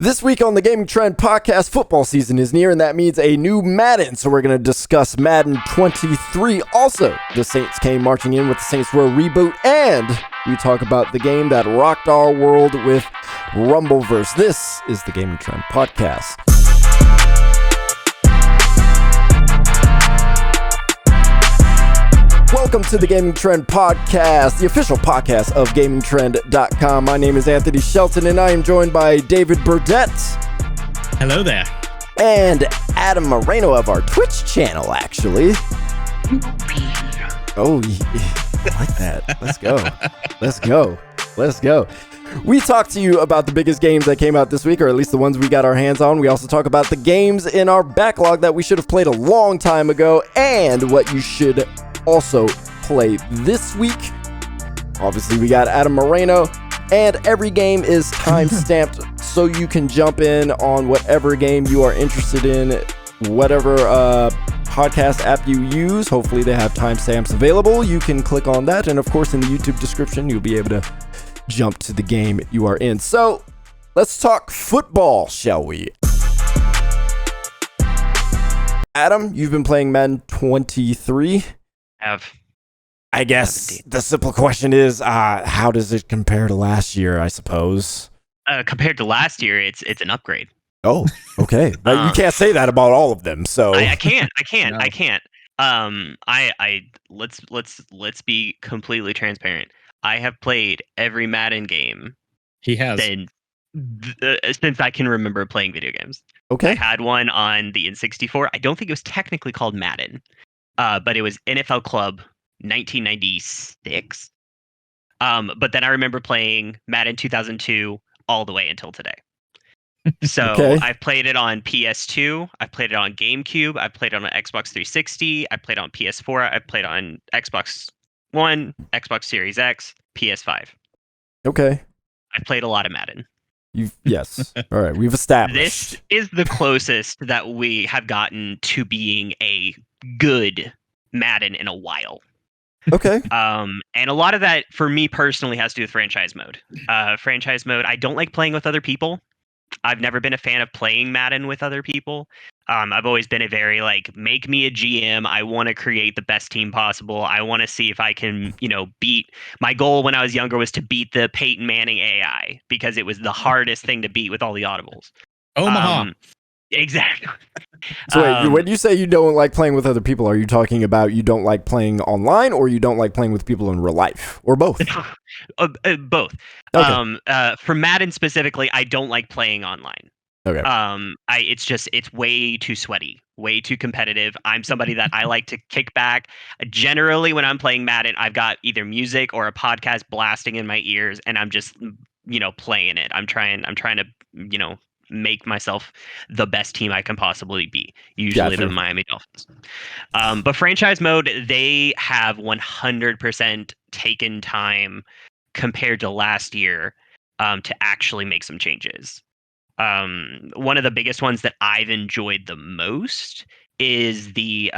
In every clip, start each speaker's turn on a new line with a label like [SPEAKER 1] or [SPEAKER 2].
[SPEAKER 1] This week on the Gaming Trend Podcast, football season is near, and that means a new Madden. So we're going to discuss Madden 23. Also, the Saints came marching in with the Saints Row reboot, and we talk about the game that rocked our world with Rumbleverse. This is the Gaming Trend Podcast. Welcome to the Gaming Trend Podcast, the official podcast of GamingTrend.com. My name is Anthony Shelton, and I am joined by David Burdette.
[SPEAKER 2] Hello there.
[SPEAKER 1] And Adam Moreno of our Twitch channel, actually. Oh, I like that. Let's go. Let's go. Let's go. We talk to you about the biggest games that came out this week, or at least the ones we got our hands on. We also talk about the games in our backlog that we should have played a long time ago, and what you should also play this week. Obviously, we got Adam Moreno, and every game is time-stamped, so you can jump in on whatever game you are interested in, whatever podcast app you use. Hopefully, they have timestamps available. You can click on that, and of course, in the YouTube description, you'll be able to jump to the game you are in. So, let's talk football, shall we? Adam, you've been playing Madden 23. I guess the simple question is, how does it compare to last year, I suppose?
[SPEAKER 3] Compared to last year, it's an upgrade.
[SPEAKER 1] Oh, okay. But you can't say that about all of them, so
[SPEAKER 3] I can't.
[SPEAKER 2] No.
[SPEAKER 3] I can't. Let's be completely transparent. I have played every Madden game
[SPEAKER 2] He has.
[SPEAKER 3] since I can remember playing video games. I
[SPEAKER 1] okay.
[SPEAKER 3] had one on the N64. I don't think it was technically called Madden, but it was NFL Club 1996. But then I remember playing Madden 2002 all the way until today. So
[SPEAKER 1] Okay.
[SPEAKER 3] I've played it on PS2. I've played it on GameCube. I've played it on Xbox 360. I played on PS4. I played on Xbox One, Xbox Series X, PS5.
[SPEAKER 1] Okay.
[SPEAKER 3] I've played a lot of Madden.
[SPEAKER 1] Yes. All right. We've established.
[SPEAKER 3] This is the closest that we have gotten to being a good Madden in a while.
[SPEAKER 1] Okay.
[SPEAKER 3] And a lot of that for me personally has to do with franchise mode. Franchise mode, I don't like playing with other people. I've never been a fan of playing Madden with other people. I've always been a very make me a GM. I want to create the best team possible. I want to see if I can, beat. My goal when I was younger was to beat the Peyton Manning AI because it was the hardest thing to beat with all the audibles.
[SPEAKER 2] Omaha.
[SPEAKER 3] Exactly.
[SPEAKER 1] So wait, when you say you don't like playing with other people, are you talking about you don't like playing online, or you don't like playing with people in real life, or both?
[SPEAKER 3] Both.
[SPEAKER 1] Okay.
[SPEAKER 3] For Madden specifically, I don't like playing online.
[SPEAKER 1] Okay.
[SPEAKER 3] It's way too sweaty, way too competitive. I'm somebody that I like to kick back. Generally, when I'm playing Madden, I've got either music or a podcast blasting in my ears, and I'm just, playing it. I'm trying to, make myself the best team I can possibly be. Usually
[SPEAKER 1] Gotcha.
[SPEAKER 3] the Miami Dolphins. But franchise mode, they have 100% taken time compared to last year to actually make some changes. One of the biggest ones that I've enjoyed the most is the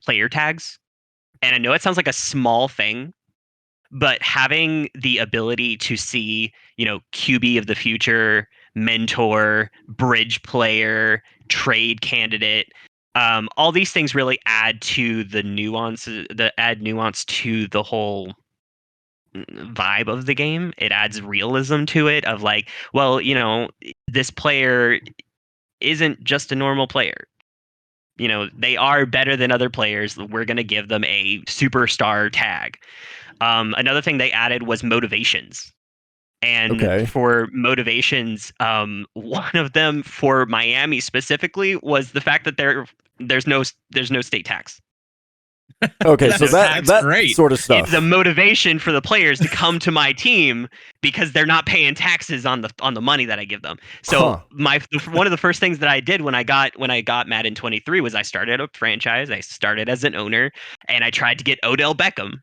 [SPEAKER 3] player tags. And I know it sounds like a small thing, but having the ability to see, QB of the future, mentor, bridge player, trade candidate, all these things really add to the nuance to the whole vibe of the game. It adds realism to it of this player isn't just a normal player. They are better than other players. We're going to give them a superstar tag. Another thing they added was motivations. And for motivations, one of them for Miami specifically was the fact that there's no state tax.
[SPEAKER 1] Okay, so that's
[SPEAKER 2] great.
[SPEAKER 1] sort of stuff.
[SPEAKER 3] It's the motivation for the players to come to my team because they're not paying taxes on the money that I give them. So one of the first things that I did when I got Madden 23 was I started a franchise. I started as an owner, and I tried to get Odell Beckham.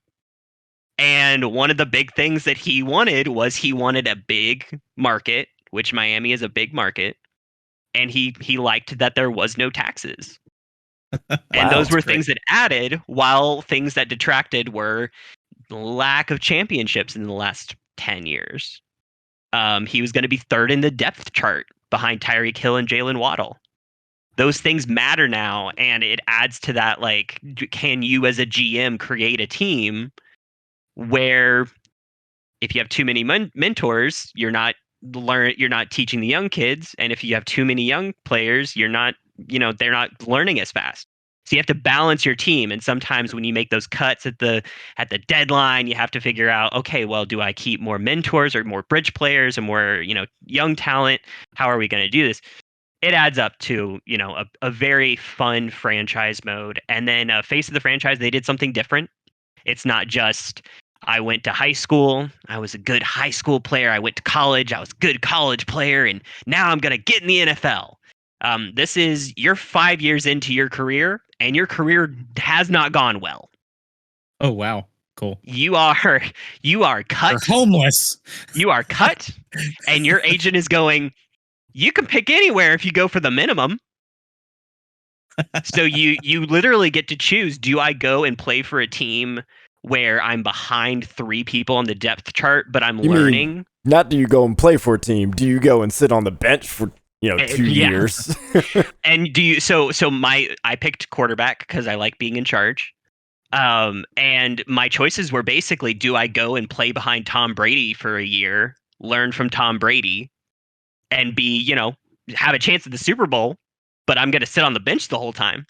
[SPEAKER 3] And one of the big things that he wanted a big market, which Miami is a big market, and he liked that there was no taxes. And those were things that added, while things that detracted were lack of championships in the last 10 years. He was going to be third in the depth chart behind Tyreek Hill and Jalen Waddle. Those things matter now, and it adds to that. Like, can you as a GM create a team where if you have too many mentors, you're not teaching the young kids, and if you have too many young players, you're not, they're not learning as fast. So you have to balance your team, and sometimes when you make those cuts at the deadline, you have to figure out, okay, well, do I keep more mentors or more bridge players or more, young talent? How are we going to do this? It adds up to, a very fun franchise mode. And then Face of the Franchise, they did something different. It's not just I went to high school, I was a good high school player, I went to college, I was a good college player, and now I'm going to get in the NFL. This is, you're 5 years into your career, and your career has not gone well.
[SPEAKER 2] Oh, wow. Cool.
[SPEAKER 3] You are cut.
[SPEAKER 2] You're homeless.
[SPEAKER 3] You are cut, and your agent is going, you can pick anywhere if you go for the minimum. So you literally get to choose, do I go and play for a team where I'm behind 3 people on the depth chart, but I'm learning?
[SPEAKER 1] Not do you go and play for a team, do you go and sit on the bench for 2 years?
[SPEAKER 3] And do you I picked quarterback because I like being in charge. And my choices were basically, do I go and play behind Tom Brady for a year, learn from Tom Brady, and be, have a chance at the Super Bowl, but I'm going to sit on the bench the whole time?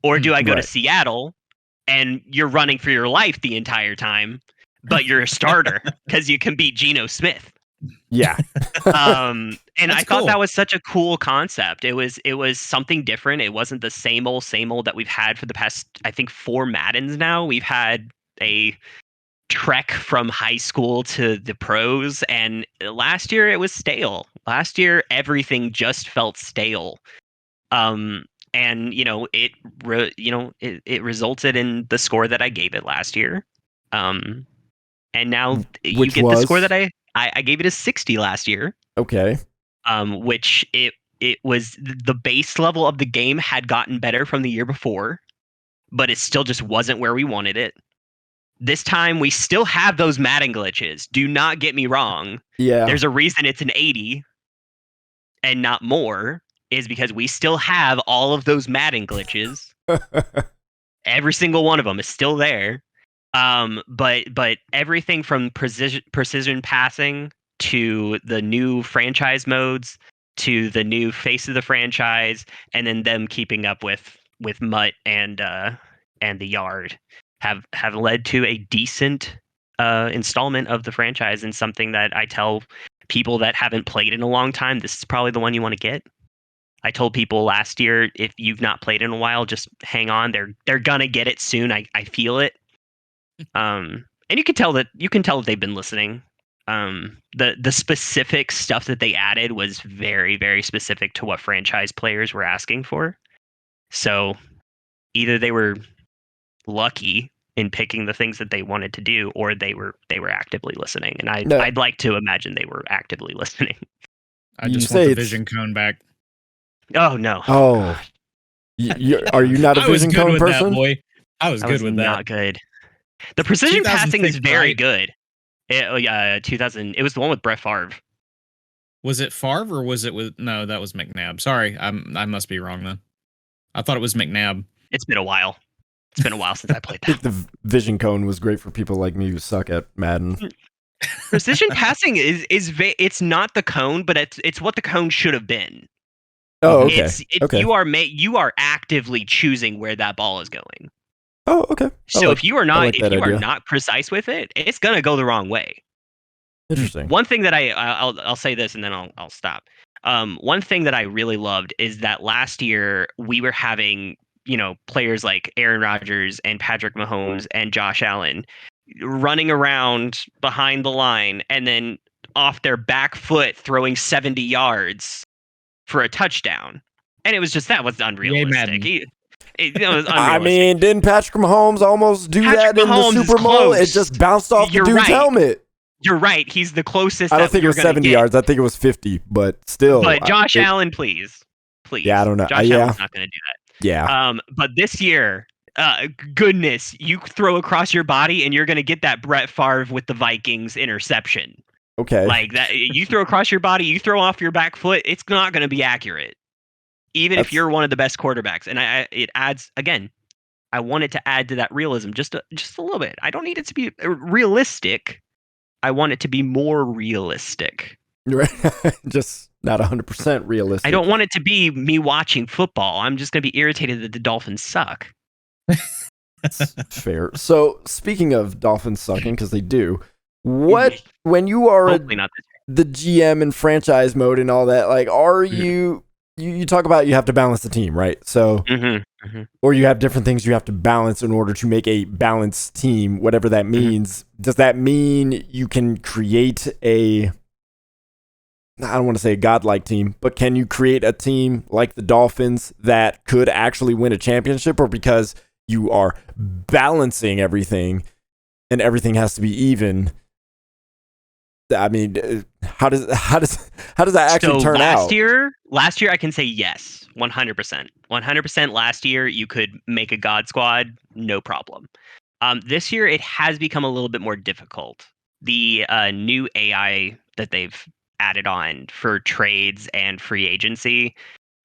[SPEAKER 3] Or do I go to Seattle and you're running for your life the entire time, but you're a starter because you can beat Geno Smith?
[SPEAKER 1] Yeah.
[SPEAKER 3] And
[SPEAKER 2] That's
[SPEAKER 3] I thought
[SPEAKER 2] cool.
[SPEAKER 3] that was such a cool concept. It was something different. It wasn't the same old that we've had for the past, I think, 4 Maddens now. We've had a trek from high school to the pros, and last year it was stale. Last year everything just felt stale. And it resulted in the score that I gave it last year. And now you get the score that I gave it a 60 last year.
[SPEAKER 1] Okay.
[SPEAKER 3] Which it was, the base level of the game had gotten better from the year before, but it still just wasn't where we wanted it. This time we still have those Madden glitches. Do not get me wrong.
[SPEAKER 1] Yeah.
[SPEAKER 3] There's a reason it's an 80 and not more, is because we still have all of those Madden glitches. Every single one of them is still there. But everything from precision passing to the new franchise modes to the new face of the franchise, and then them keeping up with Mutt and the Yard have led to a decent installment of the franchise, and something that I tell people that haven't played in a long time, this is probably the one you want to get. I told people last year, if you've not played in a while, just hang on. They're gonna get it soon. I feel it. And you can tell that they've been listening. The specific stuff that they added was very, very specific to what franchise players were asking for. So either they were lucky in picking the things that they wanted to do, or they were actively listening. And I'd like to imagine they were actively listening.
[SPEAKER 2] I just want the vision cone back.
[SPEAKER 3] Oh no!
[SPEAKER 1] Oh, are you not a vision cone person?
[SPEAKER 2] That, boy. I was good with that.
[SPEAKER 3] Not good. The precision passing is very good. 2000. It was the one with Brett Favre.
[SPEAKER 2] Was it Favre or was it with? No, that was McNabb. Sorry, I must be wrong then. I thought it was McNabb.
[SPEAKER 3] It's been a while. It's been a while since I played that.
[SPEAKER 1] I think the vision cone was great for people like me who suck at Madden.
[SPEAKER 3] Precision passing is it's not the cone, but it's what the cone should have been.
[SPEAKER 1] Oh, okay. Okay.
[SPEAKER 3] You are actively choosing where that ball is going.
[SPEAKER 1] Oh, okay.
[SPEAKER 3] So if you are not precise with it, it's gonna go the wrong way.
[SPEAKER 1] Interesting.
[SPEAKER 3] One thing that I'll say this and then I'll stop. One thing that I really loved is that last year we were having, players like Aaron Rodgers and Patrick Mahomes and Josh Allen running around behind the line and then off their back foot throwing 70 yards for a touchdown. And it was just, that was unrealistic. It was unrealistic.
[SPEAKER 1] I mean, didn't Patrick Mahomes almost do that in the Super Bowl? It just bounced off the dude's helmet.
[SPEAKER 3] You're right. He's the closest.
[SPEAKER 1] I don't think it was 70 yards. I think it was 50, but still.
[SPEAKER 3] But Josh Allen, please.
[SPEAKER 1] Yeah, I don't know.
[SPEAKER 3] Josh Allen's not going to do that.
[SPEAKER 1] Yeah.
[SPEAKER 3] But this year, goodness, you throw across your body and you're going to get that Brett Favre with the Vikings interception.
[SPEAKER 1] Okay.
[SPEAKER 3] Like that, you throw across your body, you throw off your back foot, it's not going to be accurate, even if you're one of the best quarterbacks. And it adds again. I want it to add to that realism just a little bit. I don't need it to be realistic. I want it to be more realistic.
[SPEAKER 1] Right. Just not 100% realistic.
[SPEAKER 3] I don't want it to be me watching football. I'm just going to be irritated that the Dolphins suck.
[SPEAKER 1] Fair. So speaking of Dolphins sucking, because they do, when you are
[SPEAKER 3] Hopefully not this
[SPEAKER 1] the GM and franchise mode and all that, like, are you talk about you have to balance the team, right? So, or you have different things you have to balance in order to make a balanced team, whatever that means. Does that mean you can create I don't want to say a godlike team, but can you create a team like the Dolphins that could actually win a championship, or because you are balancing everything and everything has to be even? I mean, how does that actually turn out?
[SPEAKER 3] Last year, I can say yes, 100%. 100% last year, you could make a God squad, no problem. This year, it has become a little bit more difficult. The new AI that they've added on for trades and free agency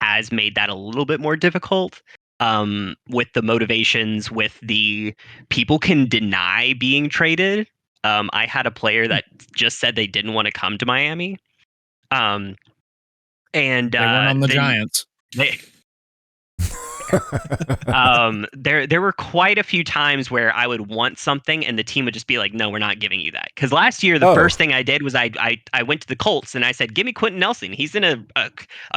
[SPEAKER 3] has made that a little bit more difficult. With the motivations, with the people can deny being traded. I had a player that just said they didn't want to come to Miami. And
[SPEAKER 2] they went on the Giants.
[SPEAKER 3] There were quite a few times where I would want something and the team would just be like, no, we're not giving you that. Because last year, the first thing I did was I went to the Colts and I said, give me Quentin Nelson. He's in a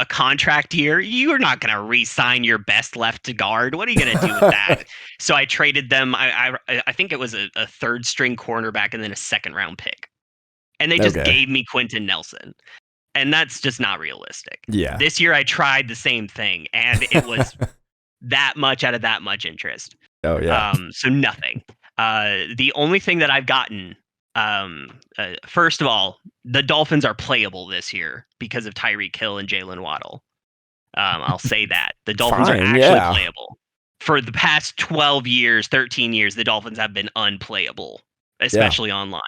[SPEAKER 3] contract year. You're not going to re-sign your best left guard. What are you going to do with that? So I traded them. I think it was a third string cornerback and then a second round pick. And they just gave me Quentin Nelson. And that's just not realistic.
[SPEAKER 1] Yeah.
[SPEAKER 3] This year I tried the same thing and it was that much out of that much interest.
[SPEAKER 1] Oh yeah.
[SPEAKER 3] So nothing. The only thing that I've gotten, first of all, the Dolphins are playable this year because of Tyreek Hill and Jalen Waddle. I'll say that the Dolphins are actually playable. For the past 12 years, 13 years, the Dolphins have been unplayable, especially online.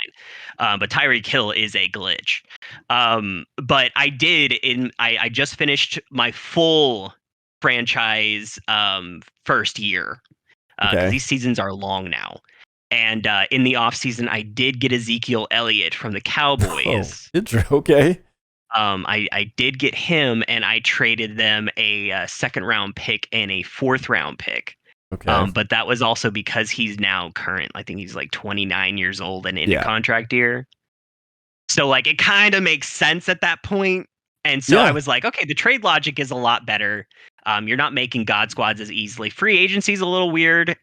[SPEAKER 3] But Tyreek Hill is a glitch. But I just finished my full franchise first year because these seasons are long now. And in the offseason, I did get Ezekiel Elliott from the Cowboys.
[SPEAKER 1] Okay.
[SPEAKER 3] I did get him, and I traded them a second round pick and a fourth round pick.
[SPEAKER 1] Okay.
[SPEAKER 3] But that was also because he's now current. I think he's like 29 years old and in a contract year. So like it kind of makes sense at that point. And so I was like, okay, the trade logic is a lot better. You're not making God squads as easily. Free agency is a little weird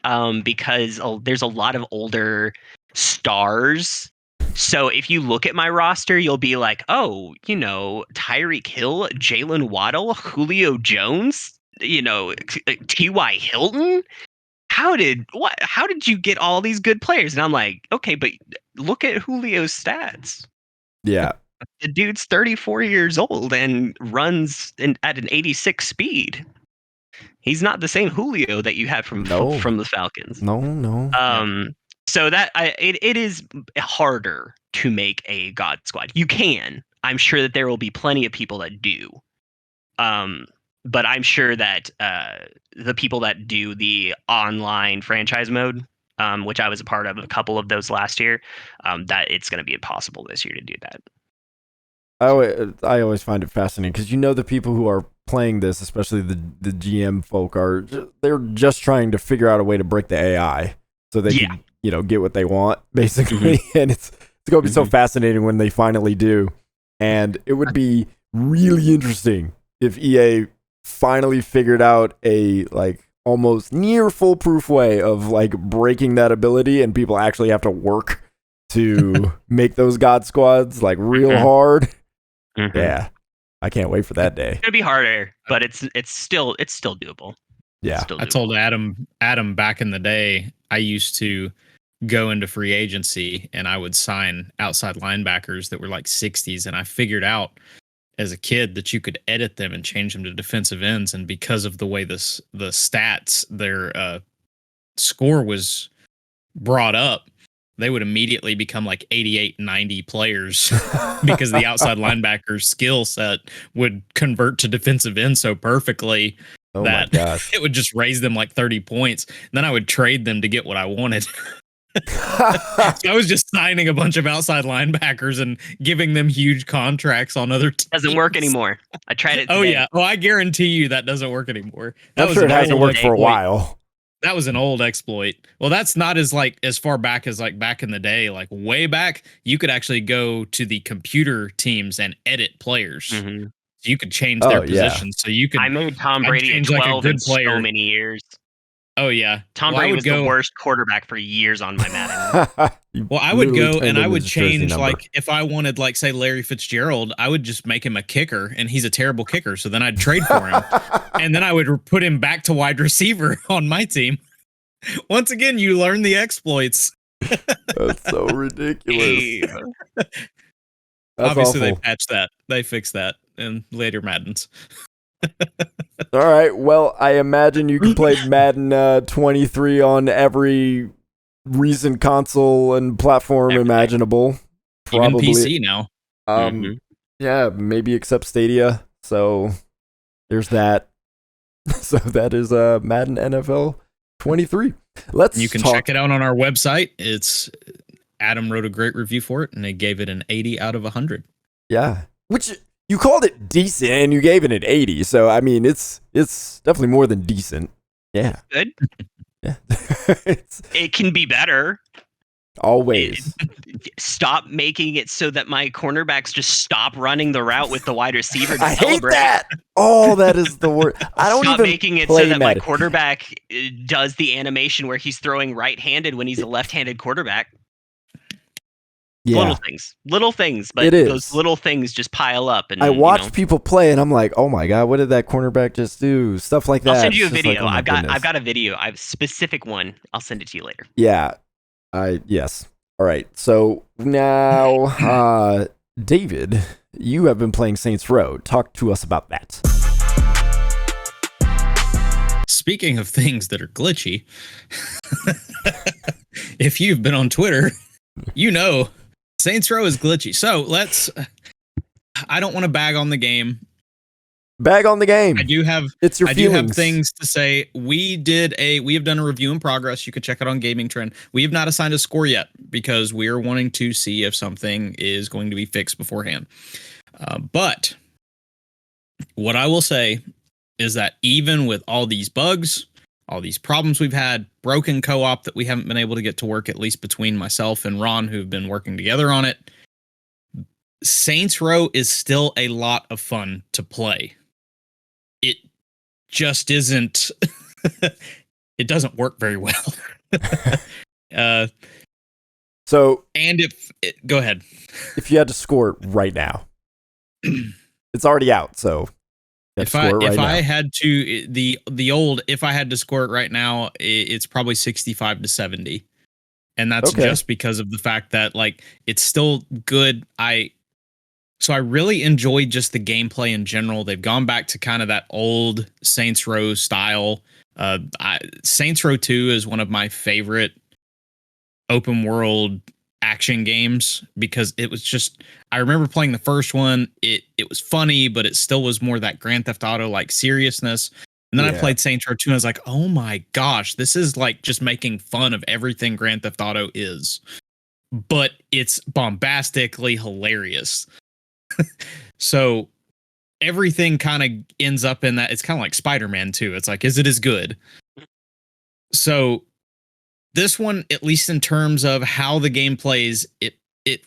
[SPEAKER 3] because there's a lot of older stars. So if you look at my roster, you'll be like, oh, Tyreek Hill, Jalen Waddle, Julio Jones, T.Y. Hilton. How did you get all these good players? And I'm like, okay, but look at Julio's stats.
[SPEAKER 1] Yeah.
[SPEAKER 3] The dude's 34 years old and runs at an 86 speed. He's not the same Julio that you have from the Falcons.
[SPEAKER 1] No.
[SPEAKER 3] So that it is harder to make a God squad. You can. I'm sure that there will be plenty of people that do. But I'm sure that the people that do the online franchise mode, which I was a part of a couple of those last year, that it's going to be impossible this year to do that.
[SPEAKER 1] I always find it fascinating because the people who are playing this, especially the GM folk, they're just trying to figure out a way to break the AI so they can get what they want basically, and it's going to be so fascinating when they finally do, and it would be really interesting if EA finally figured out a like almost near foolproof way of like breaking that ability, and people actually have to work to make those God squads like real hard. Yeah, I can't wait for that day.
[SPEAKER 3] It's gonna be harder, but it's still doable.
[SPEAKER 1] Yeah,
[SPEAKER 2] I told Adam back in the day, I used to go into free agency and I would sign outside linebackers that were like 60s, and I figured out as a kid that you could edit them and change them to defensive ends, and because of the way the stats, their score was brought up, they would immediately become like 88, 90 players because the outside linebacker's skill set would convert to defensive end so perfectly that it would just raise them like 30 points. And then I would trade them to get what I wanted. So I was just signing a bunch of outside linebackers and giving them huge contracts on other teams.
[SPEAKER 3] Doesn't work anymore. I tried it today.
[SPEAKER 2] Oh yeah. Well, I guarantee you that doesn't work anymore. That
[SPEAKER 1] I'm sure it hasn't worked for a while.
[SPEAKER 2] That was an old exploit. Well, that's not as far back as like back in the day, like way back. You could actually go to the computer teams and edit players. Mm-hmm. You could change their positions. So you could.
[SPEAKER 3] I made Tom Brady a 12 in so many years.
[SPEAKER 2] Oh yeah,
[SPEAKER 3] Tom Brady was the worst quarterback for years on my Madden.
[SPEAKER 2] Well, I would go and I would change, like, if I wanted, like, say, Larry Fitzgerald, I would just make him a kicker, and he's a terrible kicker, so then I'd trade for him, and then I would put him back to wide receiver on my team. Once again, you learn the exploits.
[SPEAKER 1] That's so ridiculous.
[SPEAKER 2] Obviously, they patched that. They fixed that in later Maddens.
[SPEAKER 1] All right. Well, I imagine you can play Madden 23 on every recent console and platform imaginable.
[SPEAKER 2] Probably even PC now.
[SPEAKER 1] Yeah, maybe except Stadia. So there's that. So that is Madden NFL 23.
[SPEAKER 2] You can check it out on our website. It's Adam wrote a great review for it, and they gave it an 80 out of 100.
[SPEAKER 1] Yeah, which you called it decent, and you gave it an 80. So I mean, it's definitely more than decent. Yeah,
[SPEAKER 3] good.
[SPEAKER 1] Yeah,
[SPEAKER 3] it can be better.
[SPEAKER 1] Always.
[SPEAKER 3] Stop making it so that my cornerbacks just stop running the route with the wide receiver to
[SPEAKER 1] I
[SPEAKER 3] celebrate.
[SPEAKER 1] hate that. Oh, that is the word. I don't
[SPEAKER 3] Stop
[SPEAKER 1] even
[SPEAKER 3] making it
[SPEAKER 1] play
[SPEAKER 3] so that
[SPEAKER 1] Madden.
[SPEAKER 3] my quarterback does the animation where he's throwing right-handed when he's a left-handed quarterback.
[SPEAKER 1] Yeah.
[SPEAKER 3] Little things, but those little things just pile up. And
[SPEAKER 1] I watch people play, and I'm like, oh my god, what did that cornerback just do? Stuff like that.
[SPEAKER 3] I'll send you a video.
[SPEAKER 1] Like, oh
[SPEAKER 3] I've got a video. I have a specific one. I'll send it to you later.
[SPEAKER 1] Yeah. Yes. All right. So now, David, you have been playing Saints Row. Talk to us about that.
[SPEAKER 2] Speaking of things that are glitchy, if you've been on Twitter, you know Saints Row is glitchy. So I don't want to bag on the game.
[SPEAKER 1] Bag on the game.
[SPEAKER 2] I do have things to say. We have done a review in progress. You can check it on Gaming Trend. We have not assigned a score yet because we are wanting to see if something is going to be fixed beforehand. But what I will say is that even with all these bugs, all these problems we've had, broken co-op that we haven't been able to get to work, at least between myself and Ron, who've been working together on it, Saints Row is still a lot of fun to play. It just isn't, it doesn't work very well. Go ahead.
[SPEAKER 1] If you had to score it right now, it's already out, so
[SPEAKER 2] if I had to score it right now, it's probably 65 to 70. And that's just because of the fact that, like, it's still good. So I really enjoyed just the gameplay in general. They've gone back to kind of that old Saints Row style. Saints Row 2 is one of my favorite open world action games because it was just, I remember playing the first one. It was funny, but it still was more that Grand Theft Auto like seriousness. And then I played Saints Row 2 and I was like, oh my gosh, this is like just making fun of everything Grand Theft Auto is. But it's bombastically hilarious. So everything kind of ends up in that. It's kind of like Spider-Man 2. It's like, is it as good? So this one, at least in terms of how the game plays, it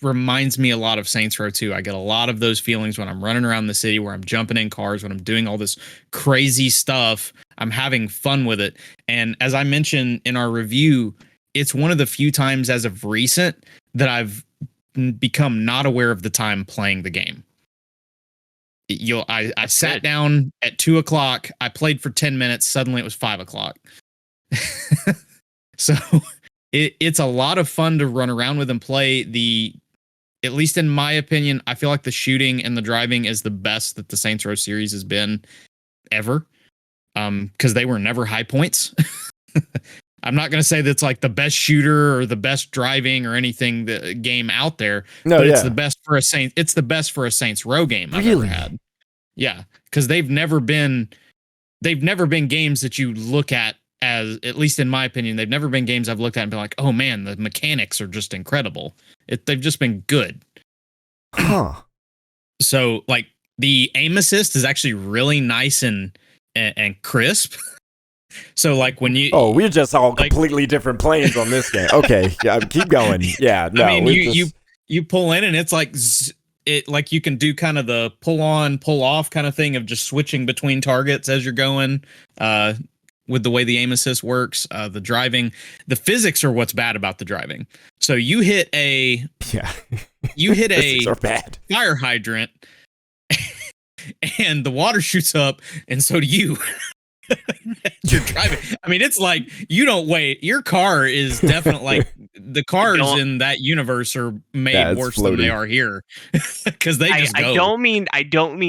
[SPEAKER 2] reminds me a lot of Saints Row 2. I get a lot of those feelings when I'm running around the city, where I'm jumping in cars, when I'm doing all this crazy stuff. I'm having fun with it. And as I mentioned in our review, it's one of the few times as of recent that I've become not aware of the time playing the game. I sat down at 2:00. I played for 10 minutes. Suddenly it was 5:00. So it's a lot of fun to run around with and play. At least in my opinion, I feel like the shooting and the driving is the best that the Saints Row series has been ever. Because they were never high points. I'm not going to say that's like the best shooter or the best driving or anything the game out there,
[SPEAKER 1] No,
[SPEAKER 2] but
[SPEAKER 1] yeah.
[SPEAKER 2] it's the best for a Saints. It's the best for a Saints Row game I've ever had. Yeah, because they've never been games that you look at least in my opinion, they've never been games I've looked at and been like, oh man, the mechanics are just incredible. They've just been good.
[SPEAKER 1] Huh.
[SPEAKER 2] So like the aim assist is actually really nice and crisp. So like when you
[SPEAKER 1] we're just all completely different planes on this game. Okay, yeah, keep going. Yeah, no,
[SPEAKER 2] I mean you pull in and it's like like you can do kind of the pull on pull off kind of thing of just switching between targets as you're going. With the way the aim assist works, the driving, the physics are what's bad about the driving. So you hit a
[SPEAKER 1] are bad.
[SPEAKER 2] fire hydrant and the water shoots up and so do you. You're driving. I mean, it's like you don't wait. Your car is definitely like the cars in that universe are made worse than they are here because they just go.
[SPEAKER 3] I don't mean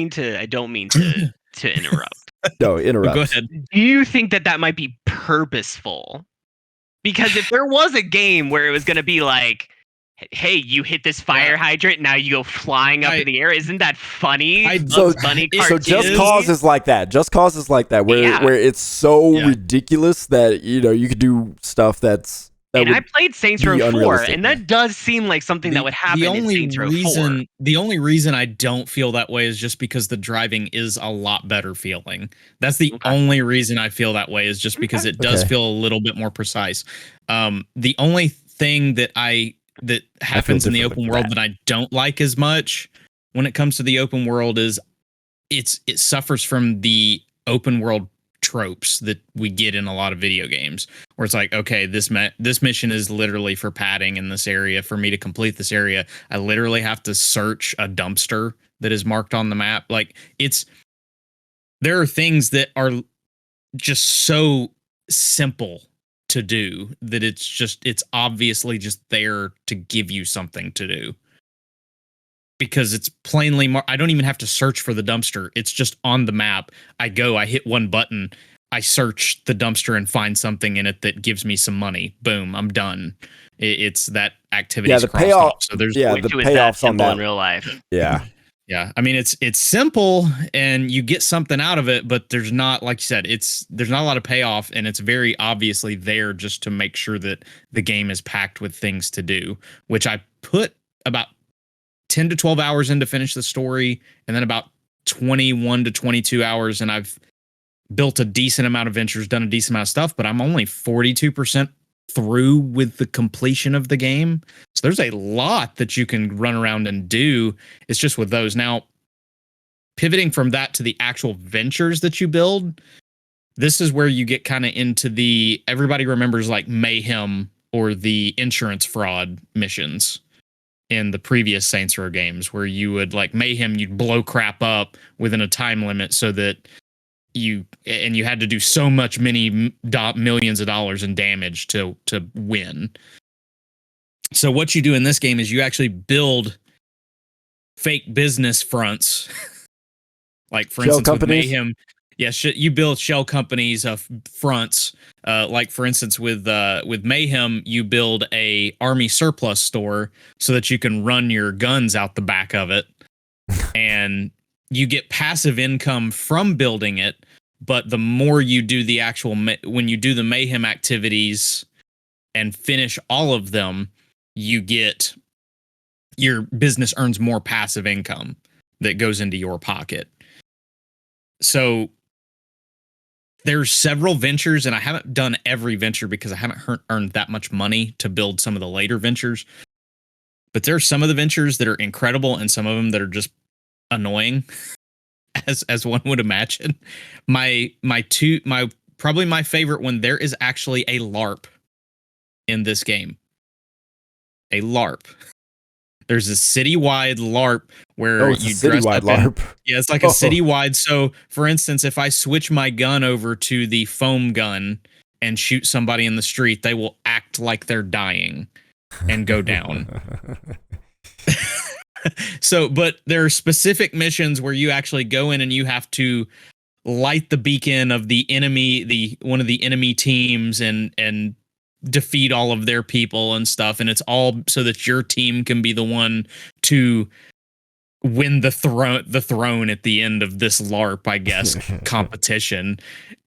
[SPEAKER 3] to interrupt.
[SPEAKER 1] No, interrupt.
[SPEAKER 2] Go ahead.
[SPEAKER 3] Do you think that might be purposeful? Because if there was a game where it was going to be like, hey, you hit this fire hydrant, now you go flying up in the air, isn't that funny? Funny
[SPEAKER 1] so Just Cause is like that. Just Cause is like that, where it's so ridiculous that you could do stuff that's.
[SPEAKER 3] And I played Saints Row 4, and that does seem like something that would happen in Saints Row 4.
[SPEAKER 2] The only reason I don't feel that way is just because the driving is a lot better feeling. That's the only reason I feel that way is just because it does feel a little bit more precise. The only thing that happens in the open world that I don't like as much when it comes to the open world is it suffers from the open world tropes that we get in a lot of video games where it's like, okay, this mission is literally for padding in this area. For me to complete this area, I literally have to search a dumpster that is marked on the map. Like there are things that are just so simple to do that it's obviously just there to give you something to do. Because it's plainly I don't even have to search for the dumpster. It's just on the map. I hit one button, I search the dumpster and find something in it that gives me some money. Boom, I'm done. It's that activity.
[SPEAKER 1] Yeah, the payoff.
[SPEAKER 2] So there's
[SPEAKER 1] the payoffs on that
[SPEAKER 3] in real life.
[SPEAKER 1] Yeah.
[SPEAKER 2] Yeah, I mean it's simple and you get something out of it, but there's not, like you said, there's not a lot of payoff, and it's very obviously there just to make sure that the game is packed with things to do, which I put about 10 to 12 hours in to finish the story, and then about 21 to 22 hours, and I've built a decent amount of ventures, done a decent amount of stuff, but I'm only 42% through with the completion of the game. So there's a lot that you can run around and do. It's just with those. Now, pivoting from that to the actual ventures that you build, this is where you get kind of into everybody remembers like Mayhem or the insurance fraud missions in the previous Saints Row games, where you would like Mayhem, you'd blow crap up within a time limit so that you had to do so much millions of dollars in damage to win. So what you do in this game is you actually build fake business fronts. Like for instance, with Mayhem, you build shell companies of fronts. Like for instance, with Mayhem, you build a army surplus store so that you can run your guns out the back of it, and you get passive income from building it. But the more you do the actual, when you do the Mayhem activities and finish all of them, your business earns more passive income that goes into your pocket. So there's several ventures, and I haven't done every venture because I haven't earned that much money to build some of the later ventures. But there's some of the ventures that are incredible and some of them that are just annoying, as one would imagine. Probably my favorite one, there is actually a LARP in this game. A LARP. There's a citywide LARP where you dress up LARP. It's like a citywide. So, for instance, if I switch my gun over to the foam gun and shoot somebody in the street, they will act like they're dying and go down. So, but there are specific missions where you actually go in and you have to light the beacon of the enemy, one of the enemy teams, and defeat all of their people and stuff, and it's all so that your team can be the one to win the throne at the end of this LARP, I guess, competition.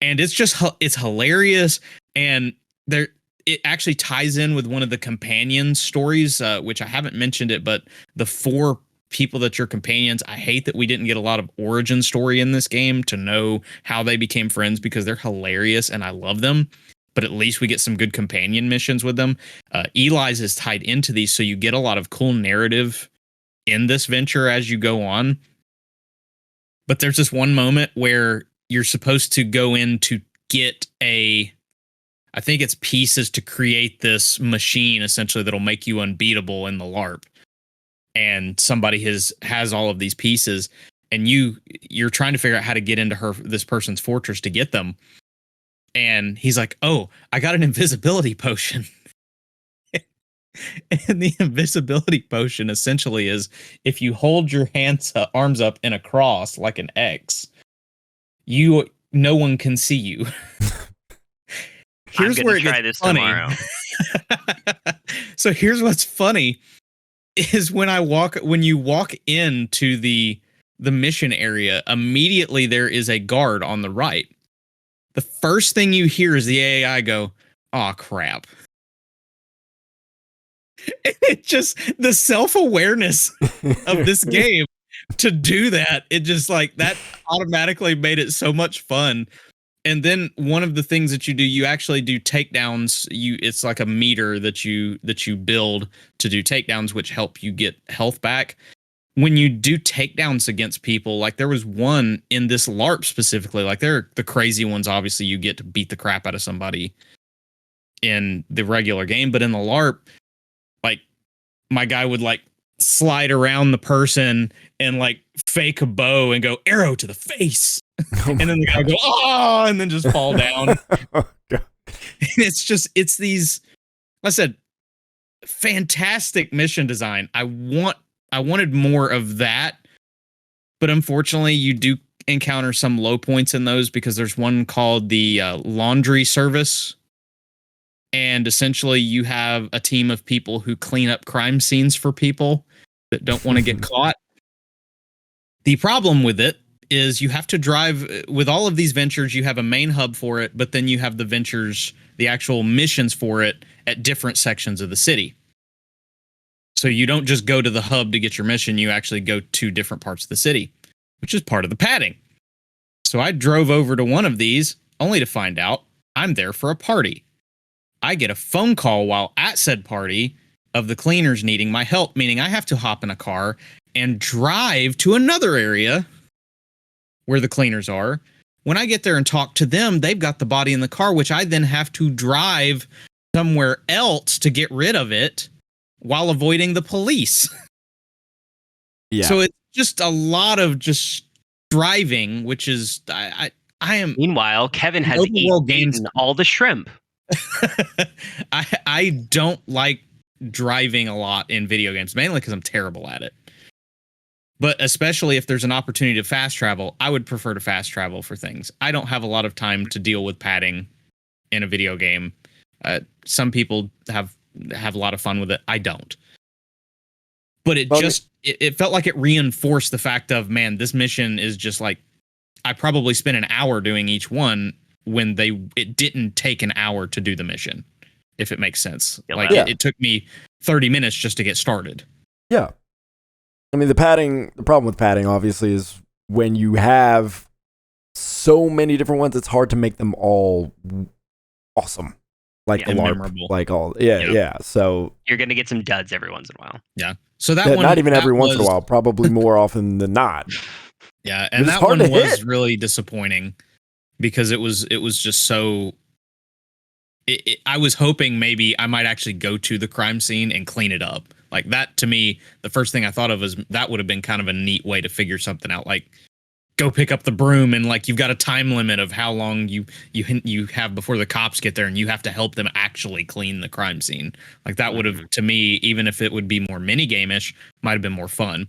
[SPEAKER 2] And it's hilarious, and it actually ties in with one of the companion stories, which I haven't mentioned it, but the 4 people that your companions, I hate that we didn't get a lot of origin story in this game to know how they became friends, because they're hilarious and I love them, but at least we get some good companion missions with them. Eli's is tied into these, so you get a lot of cool narrative in this venture as you go on. But there's this one moment where you're supposed to go in to get I think it's pieces to create this machine essentially that'll make you unbeatable in the LARP. And somebody has all of these pieces, and you're trying to figure out how to get into this person's fortress to get them. And he's like, "Oh, I got an invisibility potion." And the invisibility potion essentially is if you hold your arms up in a cross like an X, no one can see you. Here's where it
[SPEAKER 3] try
[SPEAKER 2] gets
[SPEAKER 3] this
[SPEAKER 2] funny.
[SPEAKER 3] tomorrow.
[SPEAKER 2] So here's what's funny is when you walk into the mission area, immediately there is a guard on the right. The first thing you hear is the AI go, "Aw, crap." It just, the self-awareness of this game to do that, it just like that automatically made it so much fun. And then one of the things that you do, you actually do takedowns. It's like a meter that you build to do takedowns, which help you get health back. When you do takedowns against people, like there was one in this LARP specifically, like they're the crazy ones. Obviously, you get to beat the crap out of somebody in the regular game, but in the LARP, like my guy would like slide around the person and like fake a bow and go arrow to the face. And then the guy would go, "Oh," and then just fall down.
[SPEAKER 1] Oh, God.
[SPEAKER 2] And it's these, like I said, fantastic mission design. I wanted more of that, but unfortunately you do encounter some low points in those, because there's one called the laundry service. And essentially you have a team of people who clean up crime scenes for people that don't want to get caught. The problem with it is you have to drive with all of these ventures. You have a main hub for it, but then you have the ventures, the actual missions for it at different sections of the city. So you don't just go to the hub to get your mission. You actually go to different parts of the city, which is part of the padding. So I drove over to one of these only to find out I'm there for a party. I get a phone call while at said party of the cleaners needing my help, meaning I have to hop in a car and drive to another area where the cleaners are. When I get there and talk to them, they've got the body in the car, which I then have to drive somewhere else to get rid of it while avoiding the police.
[SPEAKER 1] Yeah.
[SPEAKER 2] So it's just a lot of just driving, which is I am.
[SPEAKER 3] Meanwhile, Kevin has eaten all the shrimp.
[SPEAKER 2] I don't like driving a lot in video games, mainly because I'm terrible at it. But especially if there's an opportunity to fast travel, I would prefer to fast travel for things. I don't have a lot of time to deal with padding in a video game. Some people have a lot of fun with it. I don't. But it felt like it reinforced the fact of, man, this mission is just like, I probably spent an hour doing each one when it didn't take an hour to do the mission, if it makes sense. Like it took me 30 minutes just to get started.
[SPEAKER 1] Yeah. I mean, the problem with padding obviously is when you have so many different ones, it's hard to make them all awesome. Like the LARP, memorable. Like all, yeah. So
[SPEAKER 3] you're going to get some duds every once in a while.
[SPEAKER 2] Yeah. So that one,
[SPEAKER 1] not even every once in a while, probably more often than not.
[SPEAKER 2] Yeah. And that one was really disappointing because it was just so, I was hoping maybe I might actually go to the crime scene and clean it up. Like that, to me, the first thing I thought of was that would have been kind of a neat way to figure something out. Like, go pick up the broom and like you've got a time limit of how long you have before the cops get there, and you have to help them actually clean the crime scene. Like that would have, to me, even if it would be more mini game-ish, might have been more fun.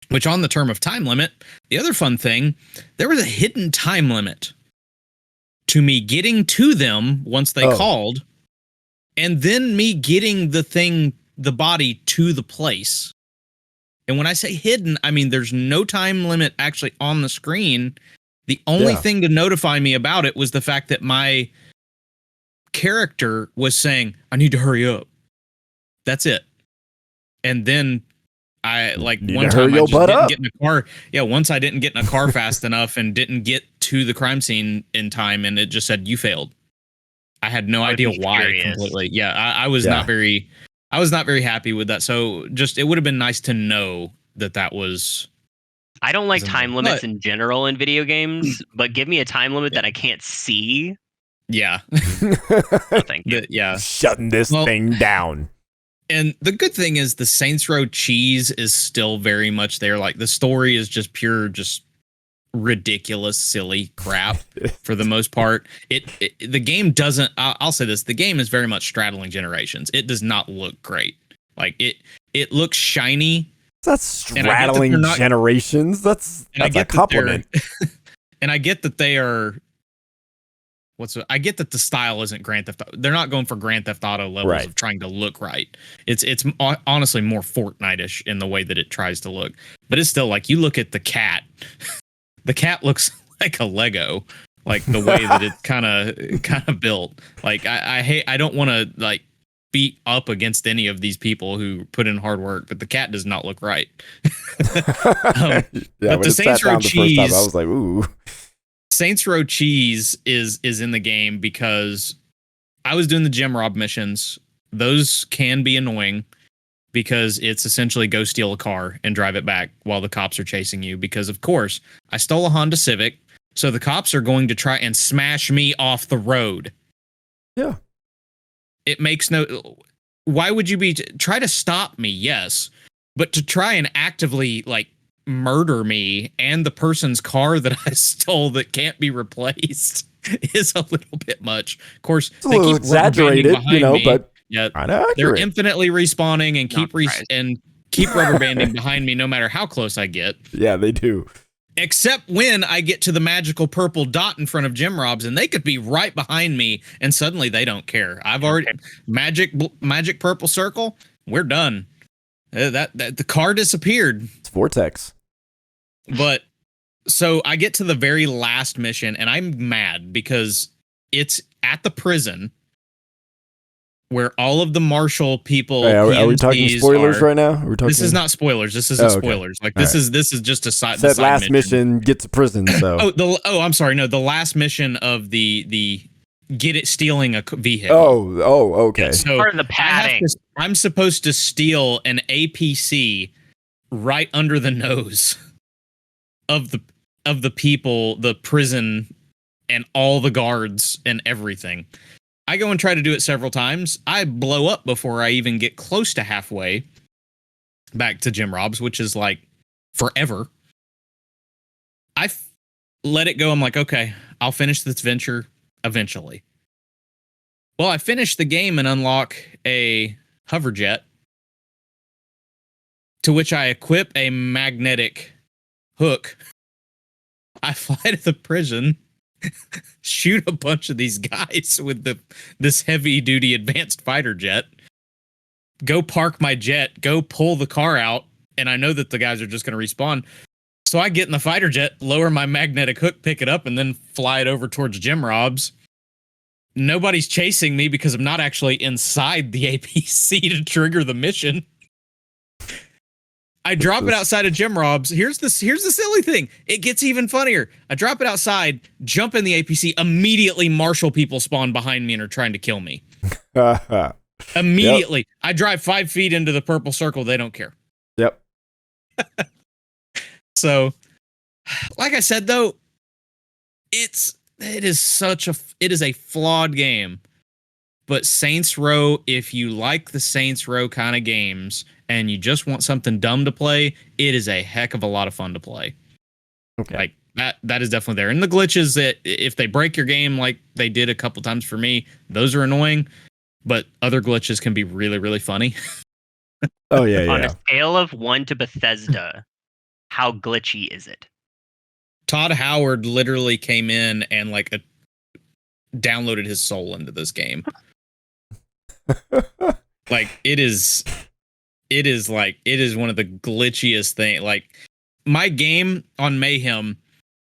[SPEAKER 2] Which, on the term of time limit, the other fun thing, there was a hidden time limit to me getting to them once they called. and then me getting the body to the place. And when I say hidden, I mean there's no time limit actually on the screen. The only thing to notify me about it was the fact that my character was saying, I need to hurry up. That's it. And then I one time I just didn't get in a car. Yeah, once I didn't get in a car fast enough and didn't get to the crime scene in time, and it just said you failed. I had no idea why completely. Yeah, I was not very happy with that. So just it would have been nice to know that was.
[SPEAKER 3] I don't like time limits in general in video games, but give me a time limit that I can't see.
[SPEAKER 2] Yeah.
[SPEAKER 3] No, thank you.
[SPEAKER 2] Yeah.
[SPEAKER 1] Shutting this thing down.
[SPEAKER 2] And the good thing is the Saints Row cheese is still very much there. Like the story is just pure, just ridiculous, silly crap for the most part. The game doesn't. I'll say this: the game is very much straddling generations. It does not look great. Like it looks shiny.
[SPEAKER 1] That's straddling generations. That's a compliment.
[SPEAKER 2] And I get that they are. I get that the style isn't Grand Theft Auto. They're not going for Grand Theft Auto levels of trying to look right. It's honestly more Fortnite-ish in the way that it tries to look. But it's still like you look at the cat. The cat looks like a Lego, like the way that it's kind of built. Like I don't want to like beat up against any of these people who put in hard work, but the cat does not look right.
[SPEAKER 1] But the Saints Row cheese, the first time, I was like, ooh.
[SPEAKER 2] Saints Row cheese is in the game because I was doing the gem rob missions. Those can be annoying because it's essentially go steal a car and drive it back while the cops are chasing you. Because of course I stole a Honda Civic, so the cops are going to try and smash me off the road.
[SPEAKER 1] Yeah,
[SPEAKER 2] it makes no. Why would you try to stop me? Yes, but to try and actively like murder me and the person's car that I stole that can't be replaced is a little bit much. Of course,
[SPEAKER 1] it's a little exaggerated, but
[SPEAKER 2] yeah, they're infinitely respawning and keep rubber banding behind me no matter how close I get.
[SPEAKER 1] Yeah, they do.
[SPEAKER 2] Except when I get to the magical purple dot in front of Gem Robs, and they could be right behind me, and suddenly they don't care. I've already magic purple circle. We're done. That the car disappeared.
[SPEAKER 1] It's Vortex.
[SPEAKER 2] But so I get to the very last mission, and I'm mad because it's at the prison where all of the Marshall people.
[SPEAKER 1] Hey, are we talking spoilers right now?
[SPEAKER 2] This is not spoilers. This isn't spoilers. Like this is just a side.
[SPEAKER 1] That last mission gets to prison. So
[SPEAKER 2] I'm sorry. No, the last mission of the stealing a vehicle.
[SPEAKER 1] Okay.
[SPEAKER 2] Yeah, so
[SPEAKER 3] part of the padding.
[SPEAKER 2] I'm supposed to steal an APC right under the nose of the people, the prison, and all the guards and everything. I go and try to do it several times. I blow up before I even get close to halfway back to Gem Robs, which is like forever. I let it go. I'm like, okay, I'll finish this venture eventually. Well, I finish the game and unlock a hover jet, to which I equip a magnetic hook. I fly to the prison, shoot a bunch of these guys with this heavy duty advanced fighter jet, go park my jet, go pull the car out, and I know that the guys are just going to respawn. So I get in the fighter jet, lower my magnetic hook, pick it up, and then fly it over towards Gem Robs. Nobody's chasing me because I'm not actually inside the APC to trigger the mission. I drop it outside of Gem Robs. Here's the silly thing. It gets even funnier. I drop it outside, jump in the APC, immediately Marshall people spawn behind me and are trying to kill me. Immediately. Yep. I drive 5 feet into the purple circle. They don't care.
[SPEAKER 1] Yep.
[SPEAKER 2] So, like I said, though, it is a flawed game. But Saints Row, if you like the Saints Row kind of games and you just want something dumb to play, it is a heck of a lot of fun to play.
[SPEAKER 1] Okay.
[SPEAKER 2] Like that is definitely there. And the glitches that if they break your game like they did a couple times for me, those are annoying. But other glitches can be really, really funny.
[SPEAKER 1] Oh, yeah.
[SPEAKER 3] On a scale of 1 to Bethesda, how glitchy is it?
[SPEAKER 2] Todd Howard literally came in and downloaded his soul into this game. Like it is one of the glitchiest thing. Like my game on Mayhem,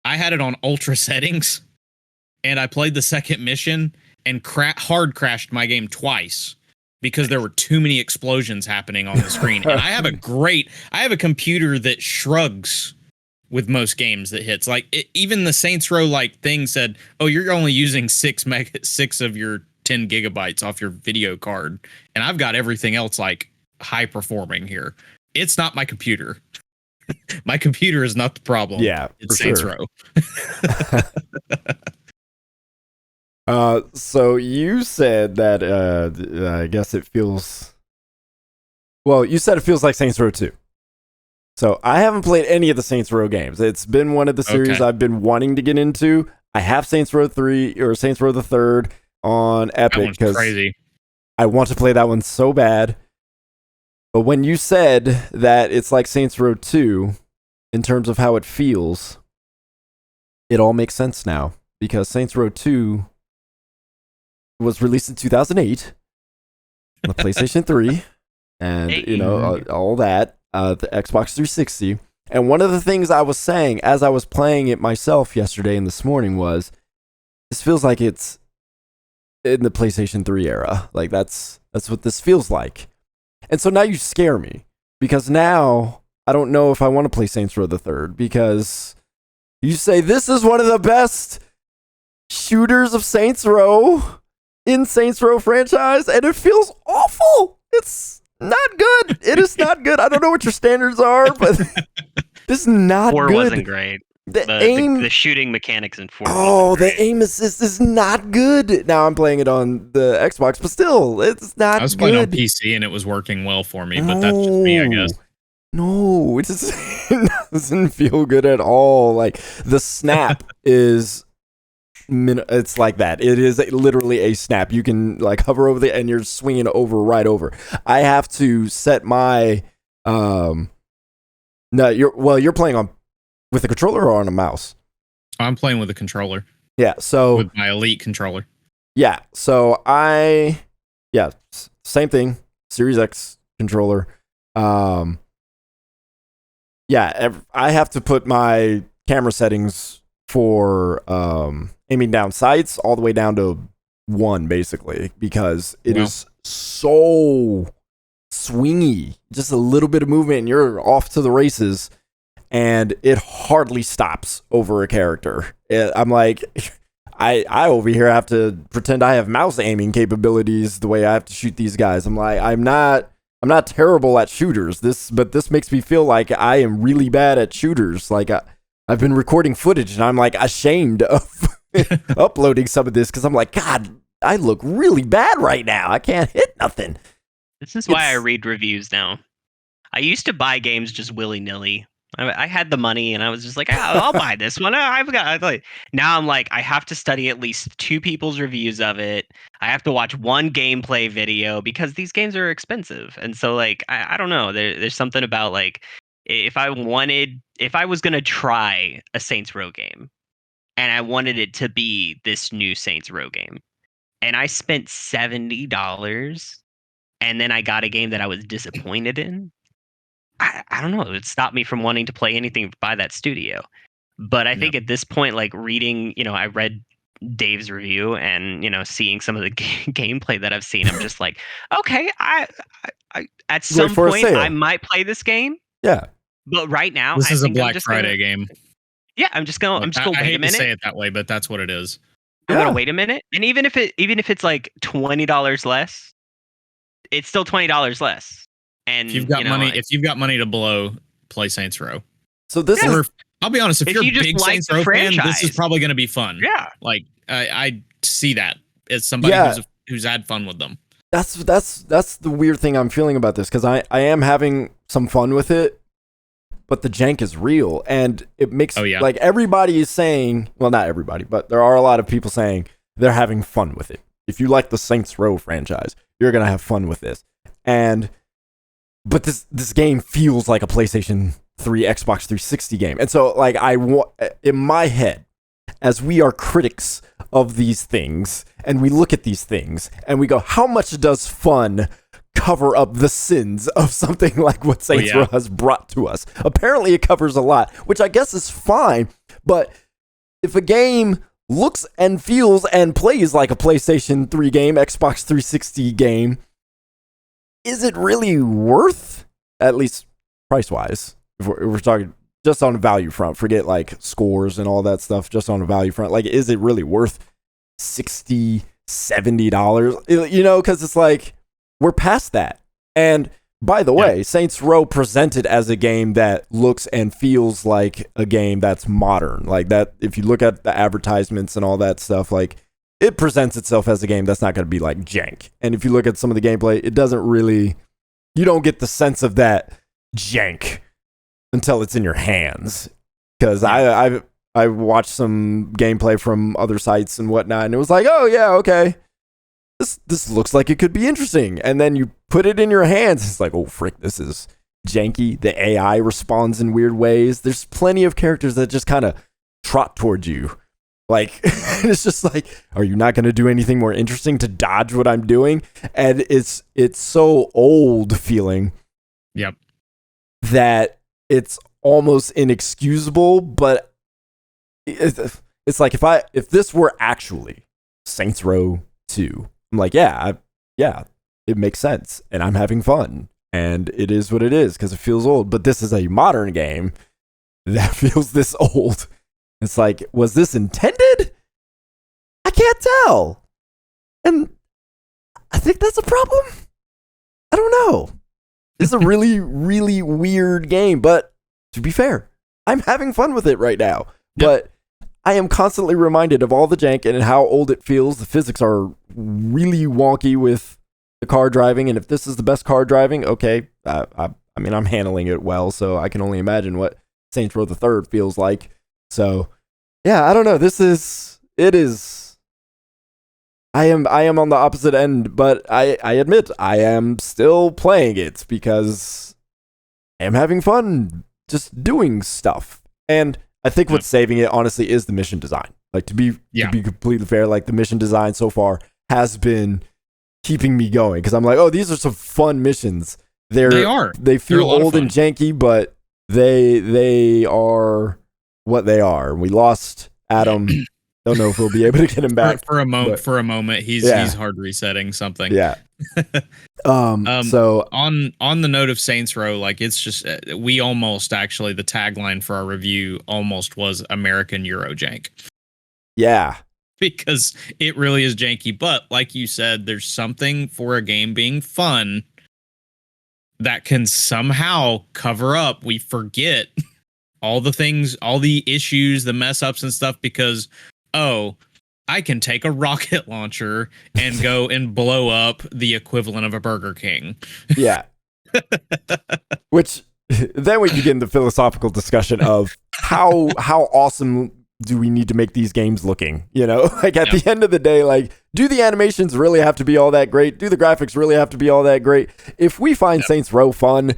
[SPEAKER 2] I had it on ultra settings, and I played the second mission and hard crashed my game twice because there were too many explosions happening on the screen. And I have a computer that shrugs with most games that hits. Like even the Saints Row like thing said, "Oh, you're only using 6 of your 10 gigabytes off your video card," and I've got everything else like high performing here. It's not my computer. My computer is not the problem.
[SPEAKER 1] Yeah,
[SPEAKER 2] it's Saints Row.
[SPEAKER 1] So you said that I guess it feels. Well, you said it feels like Saints Row 2. So I haven't played any of the Saints Row games. It's been one of the series I've been wanting to get into. I have Saints Row 3 or Saints Row the Third on Epic because I want to play that one so bad. But when you said that it's like Saints Row 2 in terms of how it feels, it all makes sense now because Saints Row 2 was released in 2008 on the PlayStation 3 and all that. The Xbox 360. And one of the things I was saying as I was playing it myself yesterday and this morning was, this feels like it's in the PlayStation 3 era. Like that's what this feels like. And so now you scare me because now I don't know if I want to play Saints Row the Third because you say this is one of the best shooters of Saints Row in Saints Row franchise, and it feels awful. It's not good. It is not good. I don't know what your standards are, but this is not
[SPEAKER 3] 4
[SPEAKER 1] good.
[SPEAKER 3] Wasn't great. The shooting mechanics in 4.
[SPEAKER 1] Oh, the aim assist is not good. Now I'm playing it on the Xbox, but still, it's not good.
[SPEAKER 2] I was playing on PC and it was working well for me, but that's just me, I guess.
[SPEAKER 1] No, it doesn't feel good at all. Like the snap is. It's like that. It is literally a snap. You can like hover over and you're swinging right over. I have to set my no. You're playing on with a controller or on a mouse.
[SPEAKER 2] I'm playing with a controller.
[SPEAKER 1] Yeah. So
[SPEAKER 2] with my Elite controller.
[SPEAKER 1] Yeah. So same thing. Series X controller. I have to put my camera settings for aiming down sights all the way down to 1 basically because it is so swingy. Just a little bit of movement and you're off to the races, and it hardly stops over a character. I'm like, I over here have to pretend I have mouse aiming capabilities the way I have to shoot these guys. I'm like, I'm not terrible at shooters. But this makes me feel like I am really bad at shooters. Like I've been recording footage and I'm like ashamed of uploading some of this because I'm like, God, I look really bad right now. I can't hit nothing.
[SPEAKER 3] This is why I read reviews now. I used to buy games just willy-nilly. I had the money and I was just like, I'll buy this one. Now I'm like, I have to study at least 2 people's reviews of it. I have to watch 1 gameplay video because these games are expensive. And so like, I don't know. There's something about like, if I was going to try a Saints Row game and I wanted it to be this new Saints Row game and I spent $70 and then I got a game that I was disappointed in, I don't know. It would stop me from wanting to play anything by that studio. But I think at this point, like reading, I read Dave's review and, seeing some of the gameplay that I've seen, I'm just like, okay, I at some point I might play this game.
[SPEAKER 1] Yeah.
[SPEAKER 3] But right now,
[SPEAKER 2] this is a Black Friday game.
[SPEAKER 3] Yeah, I'm just gonna wait a minute. I hate to
[SPEAKER 2] say it that way, but that's what it is.
[SPEAKER 3] I'm gonna wait a minute, and even if it's like $20 less, it's still $20 less. And
[SPEAKER 2] if you've got money to blow, play Saints Row.
[SPEAKER 1] So this is.
[SPEAKER 2] I'll be honest. If you're a big Saints Row fan, this is probably going to be fun.
[SPEAKER 3] Yeah,
[SPEAKER 2] like I see that as somebody who's had fun with them.
[SPEAKER 1] That's the weird thing I'm feeling about this because I am having some fun with it, but the jank is real and it makes like everybody is saying, well, not everybody, but there are a lot of people saying they're having fun with it. If you like the Saints Row franchise, you're gonna have fun with this. But this game feels like a PlayStation 3, Xbox 360 game. And so like in my head, as we are critics of these things, and we look at these things, and we go, how much does fun cover up the sins of something like what Saints Row has brought to us? Apparently it covers a lot, which I guess is fine, but if a game looks and feels and plays like a PlayStation 3 game, Xbox 360 game, is it really worth, at least price-wise, if we're talking just on a value front, forget like scores and all that stuff, just on a value front, like, is it really worth $60, $70? You know, because it's like, we're past that. And by the way, Saints Row presented as a game that looks and feels like a game that's modern. Like that, if you look at the advertisements and all that stuff, like, it presents itself as a game that's not going to be like jank. And if you look at some of the gameplay, it doesn't really, you don't get the sense of that jank until it's in your hands. Because I watched some gameplay from other sites and whatnot, and it was like, oh yeah, okay, this looks like it could be interesting. And then you put it in your hands, it's like, oh frick, this is janky. The AI responds in weird ways. There's plenty of characters that just kind of trot towards you. Like, it's just like, are you not going to do anything more interesting to dodge what I'm doing? And it's so old feeling.
[SPEAKER 2] Yep. That
[SPEAKER 1] it's almost inexcusable, but it's like, if this were actually Saints Row 2, I'm like, yeah, it makes sense, and I'm having fun, and it is what it is because it feels old. But this is a modern game that feels this old. It's like, was this intended? I can't tell. And I think that's a problem. I don't know. It's a really, really weird game, but to be fair, I'm having fun with it right now. But I am constantly reminded of all the jank and how old it feels. The physics are really wonky with the car driving, and if this is the best car driving, okay, I mean, I'm handling it well, so I can only imagine what Saints Row the Third feels like. So, yeah, I don't know. I am on the opposite end, but I admit I am still playing it because I am having fun just doing stuff. And I think what's saving it, honestly, is the mission design. Like, to be completely fair, like, the mission design so far has been keeping me going because I'm like, oh, these are some fun missions. They feel old and janky, but they are what they are. We lost Adam. Don't know if we'll be able to get him back
[SPEAKER 2] for a moment. He's hard resetting something.
[SPEAKER 1] Yeah.
[SPEAKER 2] So on the note of Saints Row, like, it's just we almost actually, the tagline for our review almost was American Eurojank.
[SPEAKER 1] Yeah.
[SPEAKER 2] Because it really is janky, but like you said, there's something for a game being fun that can somehow cover up. We forget all the things, all the issues, the mess ups and stuff because, oh, I can take a rocket launcher and go and blow up the equivalent of a Burger King.
[SPEAKER 1] Yeah. Which then we begin the philosophical discussion of how awesome do we need to make these games looking? You know, like at the end of the day, like, do the animations really have to be all that great? Do the graphics really have to be all that great? If we find Saints Row fun,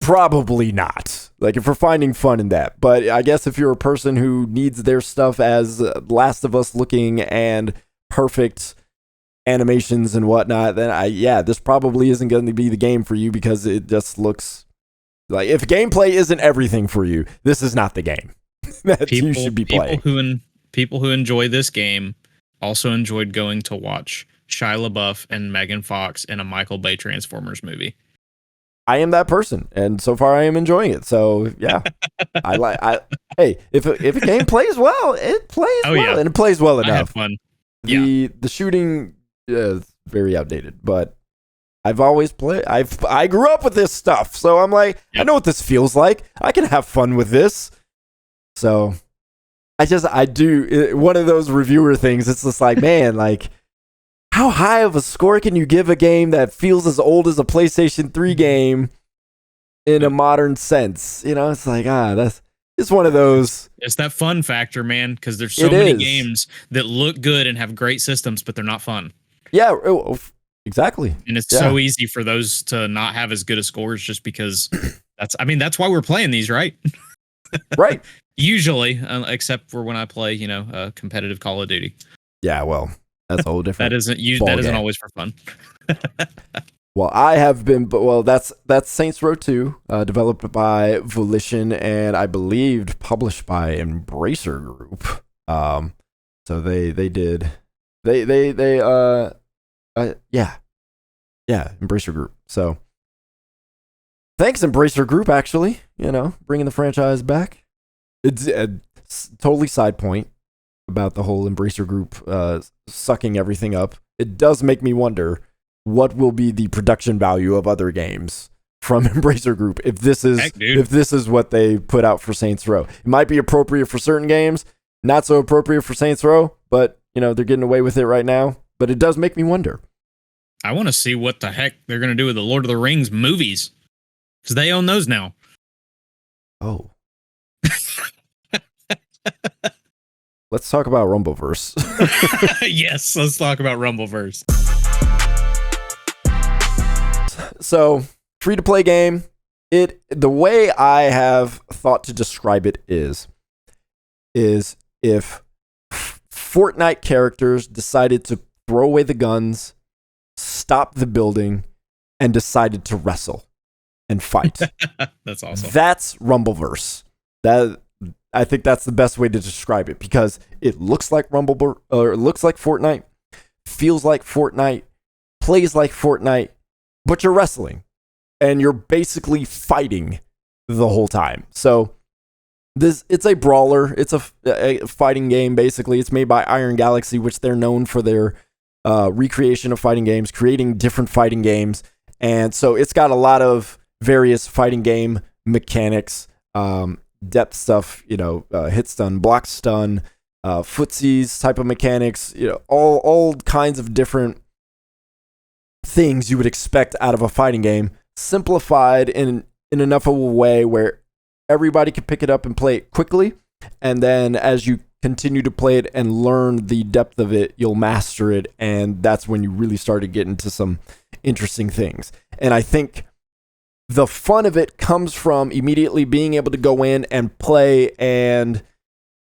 [SPEAKER 1] probably not. Like, if we're finding fun in that. But I guess if you're a person who needs their stuff as Last of Us looking and perfect animations and whatnot, then this probably isn't going to be the game for you because it just looks like, if gameplay isn't everything for you, this is not the game that you should be playing.
[SPEAKER 2] People who enjoy this game also enjoyed going to watch Shia LaBeouf and Megan Fox in a Michael Bay Transformers movie.
[SPEAKER 1] I am that person, and so far I am enjoying it. So yeah, hey, if a game plays well, it plays well, and it plays well enough.
[SPEAKER 2] I have fun.
[SPEAKER 1] The shooting is very outdated, but I've always played. I grew up with this stuff, so I'm like, I know what this feels like. I can have fun with this. So I do one of those reviewer things. It's just like, man, like, how high of a score can you give a game that feels as old as a PlayStation 3 game in a modern sense? You know, it's like, it's one of those.
[SPEAKER 2] It's that fun factor, man, because there's so many games that look good and have great systems, but they're not fun.
[SPEAKER 1] Yeah, exactly.
[SPEAKER 2] And it's so easy for those to not have as good a scores just because that's why we're playing these, right?
[SPEAKER 1] Right.
[SPEAKER 2] Usually, except for when I play, competitive Call of Duty.
[SPEAKER 1] Yeah, well, that's a whole different.
[SPEAKER 2] That isn't always for fun.
[SPEAKER 1] Well, I have been, but well, that's Saints Row 2, developed by Volition and I believed published by Embracer Group. So they did Embracer Group. So thanks Embracer Group, actually, bringing the franchise back. It's a totally side point about the whole Embracer Group sucking everything up. It does make me wonder what will be the production value of other games from Embracer Group if this is what they put out for Saints Row. It might be appropriate for certain games, not so appropriate for Saints Row, but they're getting away with it right now. But it does make me wonder.
[SPEAKER 2] I want to see what the heck they're going to do with the Lord of the Rings movies, because they own those now.
[SPEAKER 1] Oh. Let's talk about Rumbleverse.
[SPEAKER 2] Yes, let's talk about Rumbleverse.
[SPEAKER 1] So, free-to-play game. The way I have thought to describe it is if Fortnite characters decided to throw away the guns, stop the building, and decided to wrestle and fight.
[SPEAKER 2] That's awesome.
[SPEAKER 1] That's Rumbleverse. I think that's the best way to describe it, because it looks like it looks like Fortnite, feels like Fortnite, plays like Fortnite, but you're wrestling and you're basically fighting the whole time. So it's a brawler. It's a fighting game, basically. It's made by Iron Galaxy, which they're known for their recreation of fighting games, creating different fighting games. And so it's got a lot of various fighting game mechanics, depth stuff, hit stun, block stun, footsies type of mechanics, all kinds of different things you would expect out of a fighting game, simplified in enough of a way where everybody can pick it up and play it quickly. And then as you continue to play it and learn the depth of it, you'll master it. And that's when you really start to get into some interesting things. And I think the fun of it comes from immediately being able to go in and play and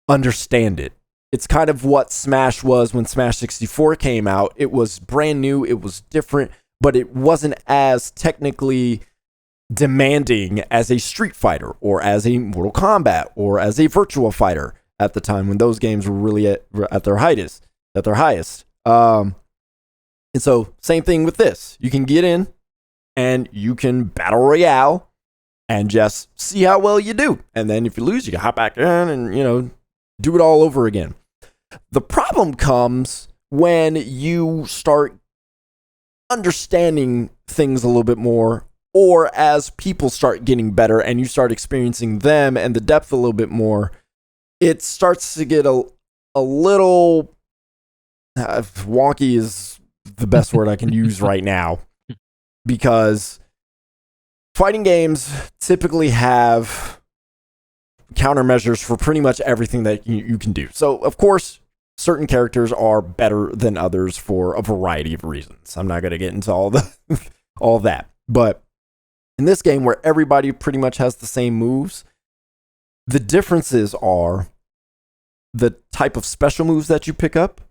[SPEAKER 1] understand it. It's kind of what Smash was when Smash 64 came out. It was brand new, it was different, but it wasn't as technically demanding as a Street Fighter or as a Mortal Kombat or as a Virtua Fighter at the time, when those games were really at their highest. And so same thing with this. You can get in and you can battle royale and just see how well you do. And then if you lose, you can hop back in and, do it all over again. The problem comes when you start understanding things a little bit more, or as people start getting better and you start experiencing them and the depth a little bit more, it starts to get a little wonky is the best word I can use right now, because fighting games typically have countermeasures for pretty much everything that you can do. So, of course, certain characters are better than others for a variety of reasons. I'm not going to get into all that. But in this game, where everybody pretty much has the same moves, the differences are the type of special moves that you pick up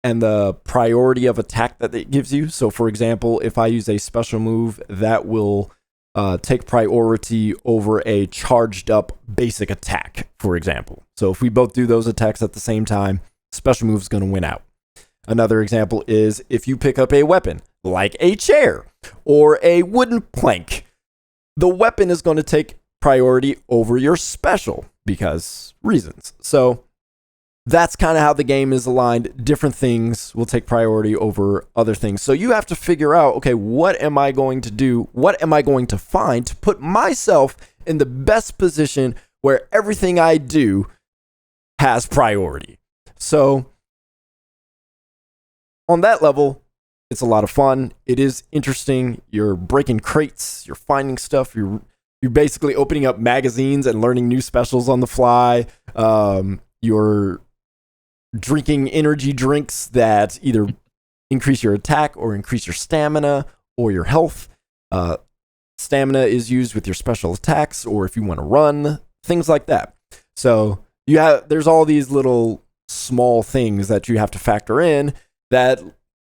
[SPEAKER 1] and the priority of attack that it gives you. So, for example, if I use a special move, that will take priority over a charged up basic attack, for example. So if we both do those attacks at the same time, special move is going to win out. Another example is if you pick up a weapon like a chair or a wooden plank, the weapon is going to take priority over your special because reasons. So that's kind of how the game is aligned. Different things will take priority over other things. So you have to figure out, okay, what am I going to do? What am I going to find to put myself in the best position where everything I do has priority? So on that level, it's a lot of fun. It is interesting. You're breaking crates. You're finding stuff. You're basically opening up magazines and learning new specials on the fly. You're drinking energy drinks that either increase your attack or increase your stamina or your health. Stamina is used with your special attacks or if you want to run, things like that. So there's all these little small things that you have to factor in that,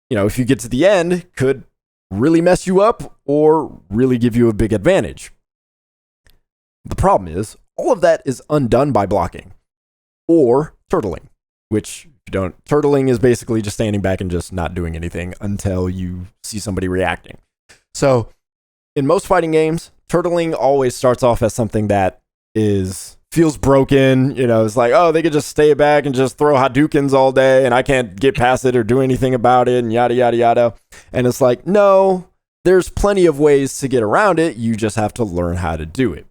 [SPEAKER 1] if you get to the end, could really mess you up or really give you a big advantage. The problem is, all of that is undone by blocking or turtling, which turtling is basically just standing back and just not doing anything until you see somebody reacting. So in most fighting games, turtling always starts off as something that feels broken. It's like, oh, they could just stay back and just throw Hadoukens all day and I can't get past it or do anything about it and yada, yada, yada. And it's like, no, there's plenty of ways to get around it. You just have to learn how to do it.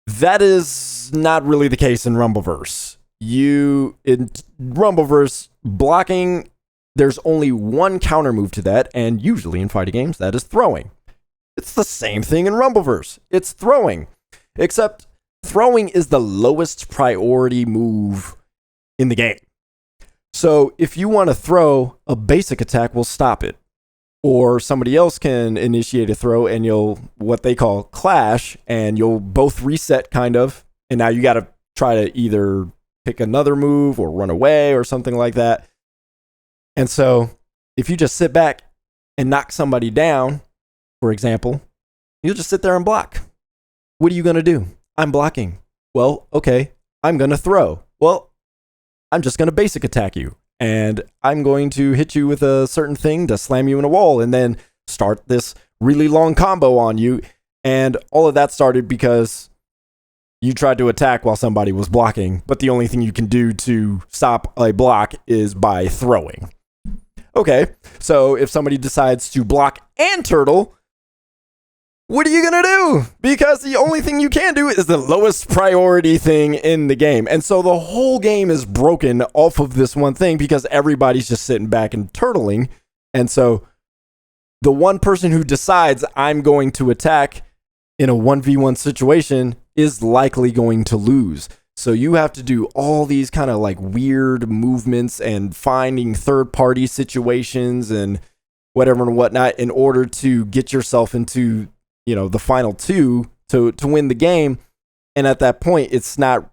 [SPEAKER 1] That is not really the case in Rumbleverse. In Rumbleverse, blocking, there's only one counter move to that, and usually in fighting games, that is throwing. It's the same thing in Rumbleverse. It's throwing. Except throwing is the lowest priority move in the game. So if you want to throw, a basic attack will stop it. Or somebody else can initiate a throw and you'll, what they call clash, and you'll both reset kind of. And now you got to try to either pick another move or run away or something like that. And so if you just sit back and knock somebody down, for example, you'll just sit there and block. What are you going to do? I'm blocking. Well, okay, I'm going to throw. Well, I'm just going to basic attack you. And I'm going to hit you with a certain thing to slam you in a wall and then start this really long combo on you. And all of that started because you tried to attack while somebody was blocking, but the only thing you can do to stop a block is by throwing. Okay, so if somebody decides to block and turtle, what are you going to do? Because the only thing you can do is the lowest priority thing in the game. And so the whole game is broken off of this one thing because everybody's just sitting back and turtling. And so the one person who decides I'm going to attack in a 1v1 situation is likely going to lose. So you have to do all these kind of like weird movements and finding third-party situations and whatever and whatnot in order to get yourself into the final two to win the game. And at that point, it's not,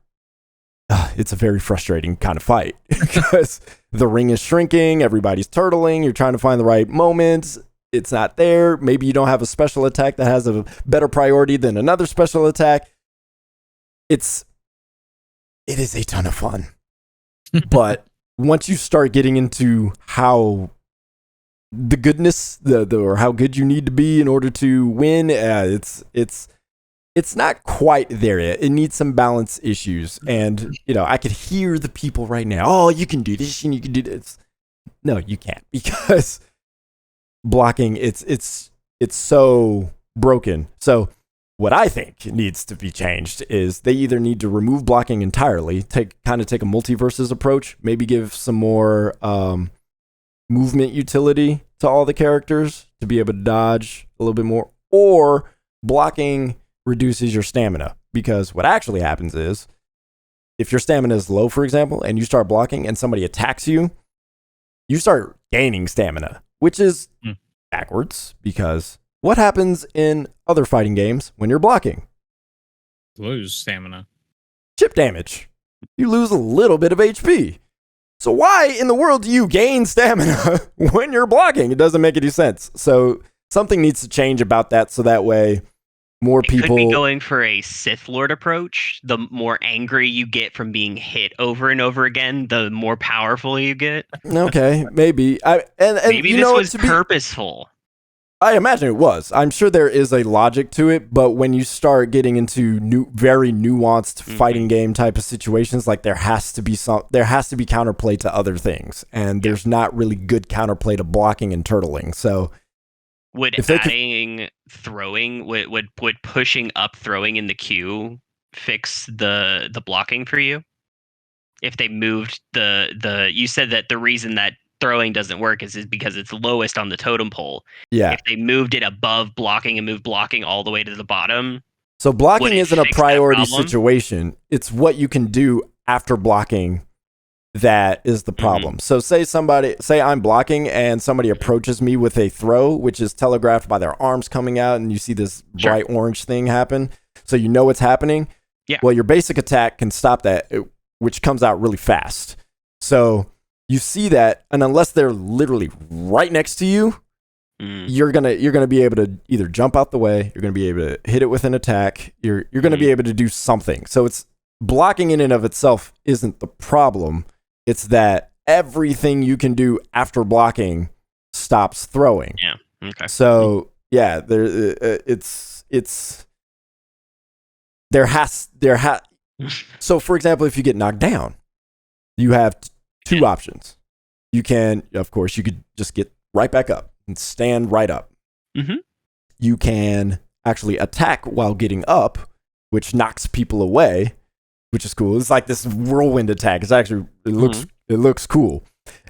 [SPEAKER 1] it's a very frustrating kind of fight because the ring is shrinking, everybody's turtling, you're trying to find the right moments. It's not there. Maybe you don't have a special attack that has a better priority than another special attack. It is a ton of fun. But once you start getting into how the goodness, or how good you need to be in order to win, it's not quite there yet. It needs some balance issues, and I could hear the people right now. Oh, you can do this and you can do this. No, you can't, because blocking it's so broken. So what I think needs to be changed is they either need to remove blocking entirely, take a multiverses approach, maybe give some more movement utility to all the characters to be able to dodge a little bit more, or blocking reduces your stamina, because what actually happens is if your stamina is low, for example, and you start blocking and somebody attacks you, you start gaining stamina, which is backwards, because what happens in other fighting games when you're blocking?
[SPEAKER 2] Lose stamina.
[SPEAKER 1] Chip damage. You lose a little bit of HP. So why in the world do you gain stamina when you're blocking? It doesn't make any sense. So something needs to change about that, so that way more people
[SPEAKER 3] could be going for a Sith Lord approach. The more angry you get from being hit over and over again, the more powerful you get.
[SPEAKER 1] Okay, maybe.
[SPEAKER 3] Maybe this was purposeful.
[SPEAKER 1] I imagine it was. I'm sure there is a logic to it, but when you start getting into very nuanced fighting game type of situations, like there has to be counterplay to other things, and there's not really good counterplay to blocking and turtling. So
[SPEAKER 3] would adding throwing, would pushing up throwing in the queue fix the blocking for you? If they moved you said that the reason that throwing doesn't work is because it's lowest on the totem pole.
[SPEAKER 1] Yeah.
[SPEAKER 3] If they moved it above blocking and moved blocking all the way to the bottom.
[SPEAKER 1] So blocking isn't a priority situation. It's what you can do after blocking that is the problem. So say I'm blocking and somebody approaches me with a throw, which is telegraphed by their arms coming out, and you see this bright orange thing happen. So you know what's happening.
[SPEAKER 3] Yeah.
[SPEAKER 1] Well, your basic attack can stop that. which comes out really fast. So you see that, and unless they're literally right next to you, you're gonna be able to either jump out the way, you're gonna be able to hit it with an attack, you're gonna be able to do something. So it's blocking in and of itself isn't the problem. It's that everything you can do after blocking stops throwing.
[SPEAKER 3] Yeah. Okay.
[SPEAKER 1] So yeah, so for example, if you get knocked down, you have two options. You can, of course, you could just get right back up and stand right up.
[SPEAKER 3] Mm-hmm.
[SPEAKER 1] You can actually attack while getting up, which knocks people away, which is cool. It's like this whirlwind attack. It looks cool.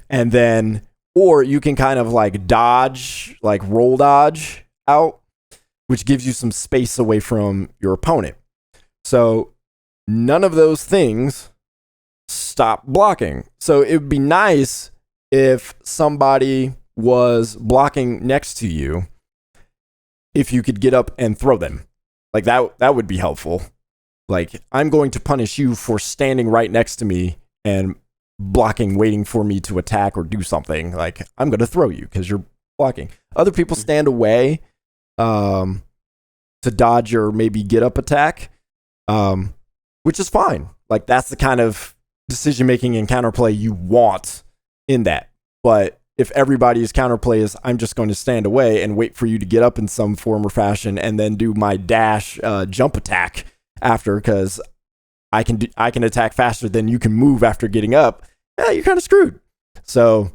[SPEAKER 1] And then, or you can kind of like dodge, like roll dodge out, which gives you some space away from your opponent. So none of those things stop blocking. So it would be nice if somebody was blocking next to you, if you could get up and throw them. Like that would be helpful. Like, I'm going to punish you for standing right next to me and blocking, waiting for me to attack or do something. Like, I'm going to throw you because you're blocking. Other people stand away to dodge or maybe get up attack, which is fine. Like, that's the kind of decision making and counterplay you want in that. But if everybody's counterplay is, I'm just going to stand away and wait for you to get up in some form or fashion and then do my dash jump attack after, because I can attack faster than you can move after getting up, you're kind of screwed. So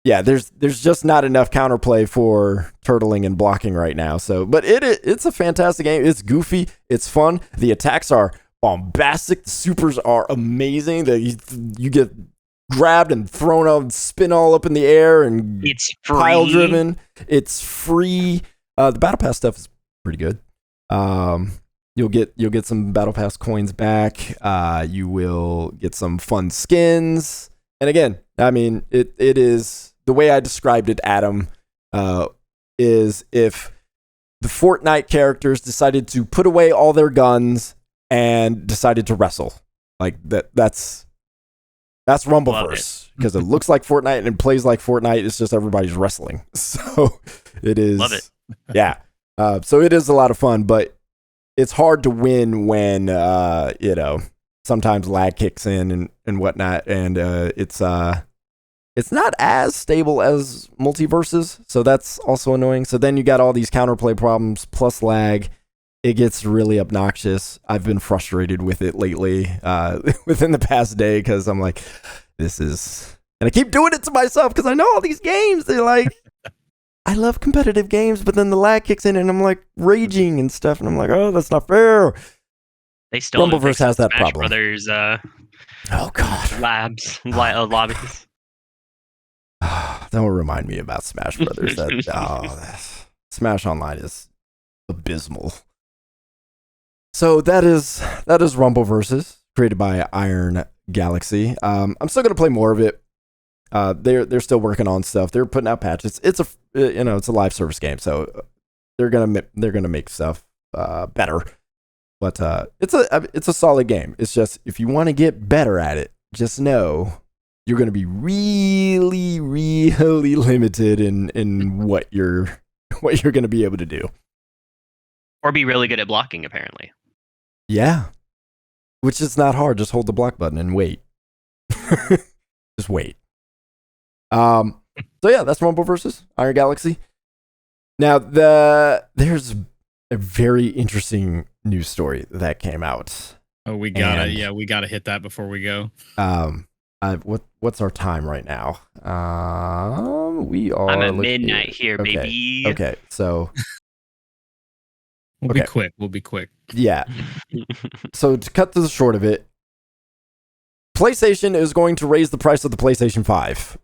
[SPEAKER 1] yeah, there's just not enough counterplay for turtling and blocking right now. So, but it's a fantastic game. It's goofy. It's fun. The attacks are bombastic. The supers are amazing. You get grabbed and thrown out and spin all up in the air, and
[SPEAKER 3] it's free.
[SPEAKER 1] Pile driven. It's free. The battle pass stuff is pretty good. You'll get some battle pass coins back. You will get some fun skins. And again, I mean, it is the way I described it, Adam, is if the Fortnite characters decided to put away all their guns and decided to wrestle. Like that's Rumbleverse, because it looks like Fortnite and it plays like Fortnite. It's just everybody's wrestling. So it is.
[SPEAKER 3] Love it.
[SPEAKER 1] Yeah. So it is a lot of fun, but it's hard to win when sometimes lag kicks in and whatnot, and it's not as stable as multiverses, so that's also annoying. So then you got all these counterplay problems plus lag. It gets really obnoxious. I've been frustrated with it lately, within the past day, because I'm like, this is, and I keep doing it to myself because I know all these games. They're like, I love competitive games, but then the lag kicks in and I'm like raging and stuff, and I'm like, oh, that's not fair.
[SPEAKER 3] They still
[SPEAKER 1] Rumbleverse has that
[SPEAKER 3] Smash
[SPEAKER 1] problem.
[SPEAKER 3] Brothers,
[SPEAKER 1] oh God,
[SPEAKER 3] lobbies.
[SPEAKER 1] Don't remind me about Smash Brothers. Smash Online is abysmal. So that is Rumbleverse, created by Iron Galaxy. I'm still gonna play more of it. They're still working on stuff. They're putting out patches. It's a live service game, so they're gonna make stuff better. But it's a solid game. It's just, if you want to get better at it, just know you're gonna be really, really limited in what you're gonna be able to do.
[SPEAKER 3] Or be really good at blocking, apparently.
[SPEAKER 1] Yeah, which is not hard. Just hold the block button and wait. Just wait. So yeah, that's Rumbleverse, Iron Galaxy. Now there's a very interesting news story that came out.
[SPEAKER 2] Oh, we gotta hit that before we go.
[SPEAKER 1] What's our time right now? We are.
[SPEAKER 3] I'm at midnight here,
[SPEAKER 1] okay.
[SPEAKER 3] baby.
[SPEAKER 1] Okay, so
[SPEAKER 2] We'll be quick.
[SPEAKER 1] Yeah. So to cut to the short of it, PlayStation is going to raise the price of the PlayStation 5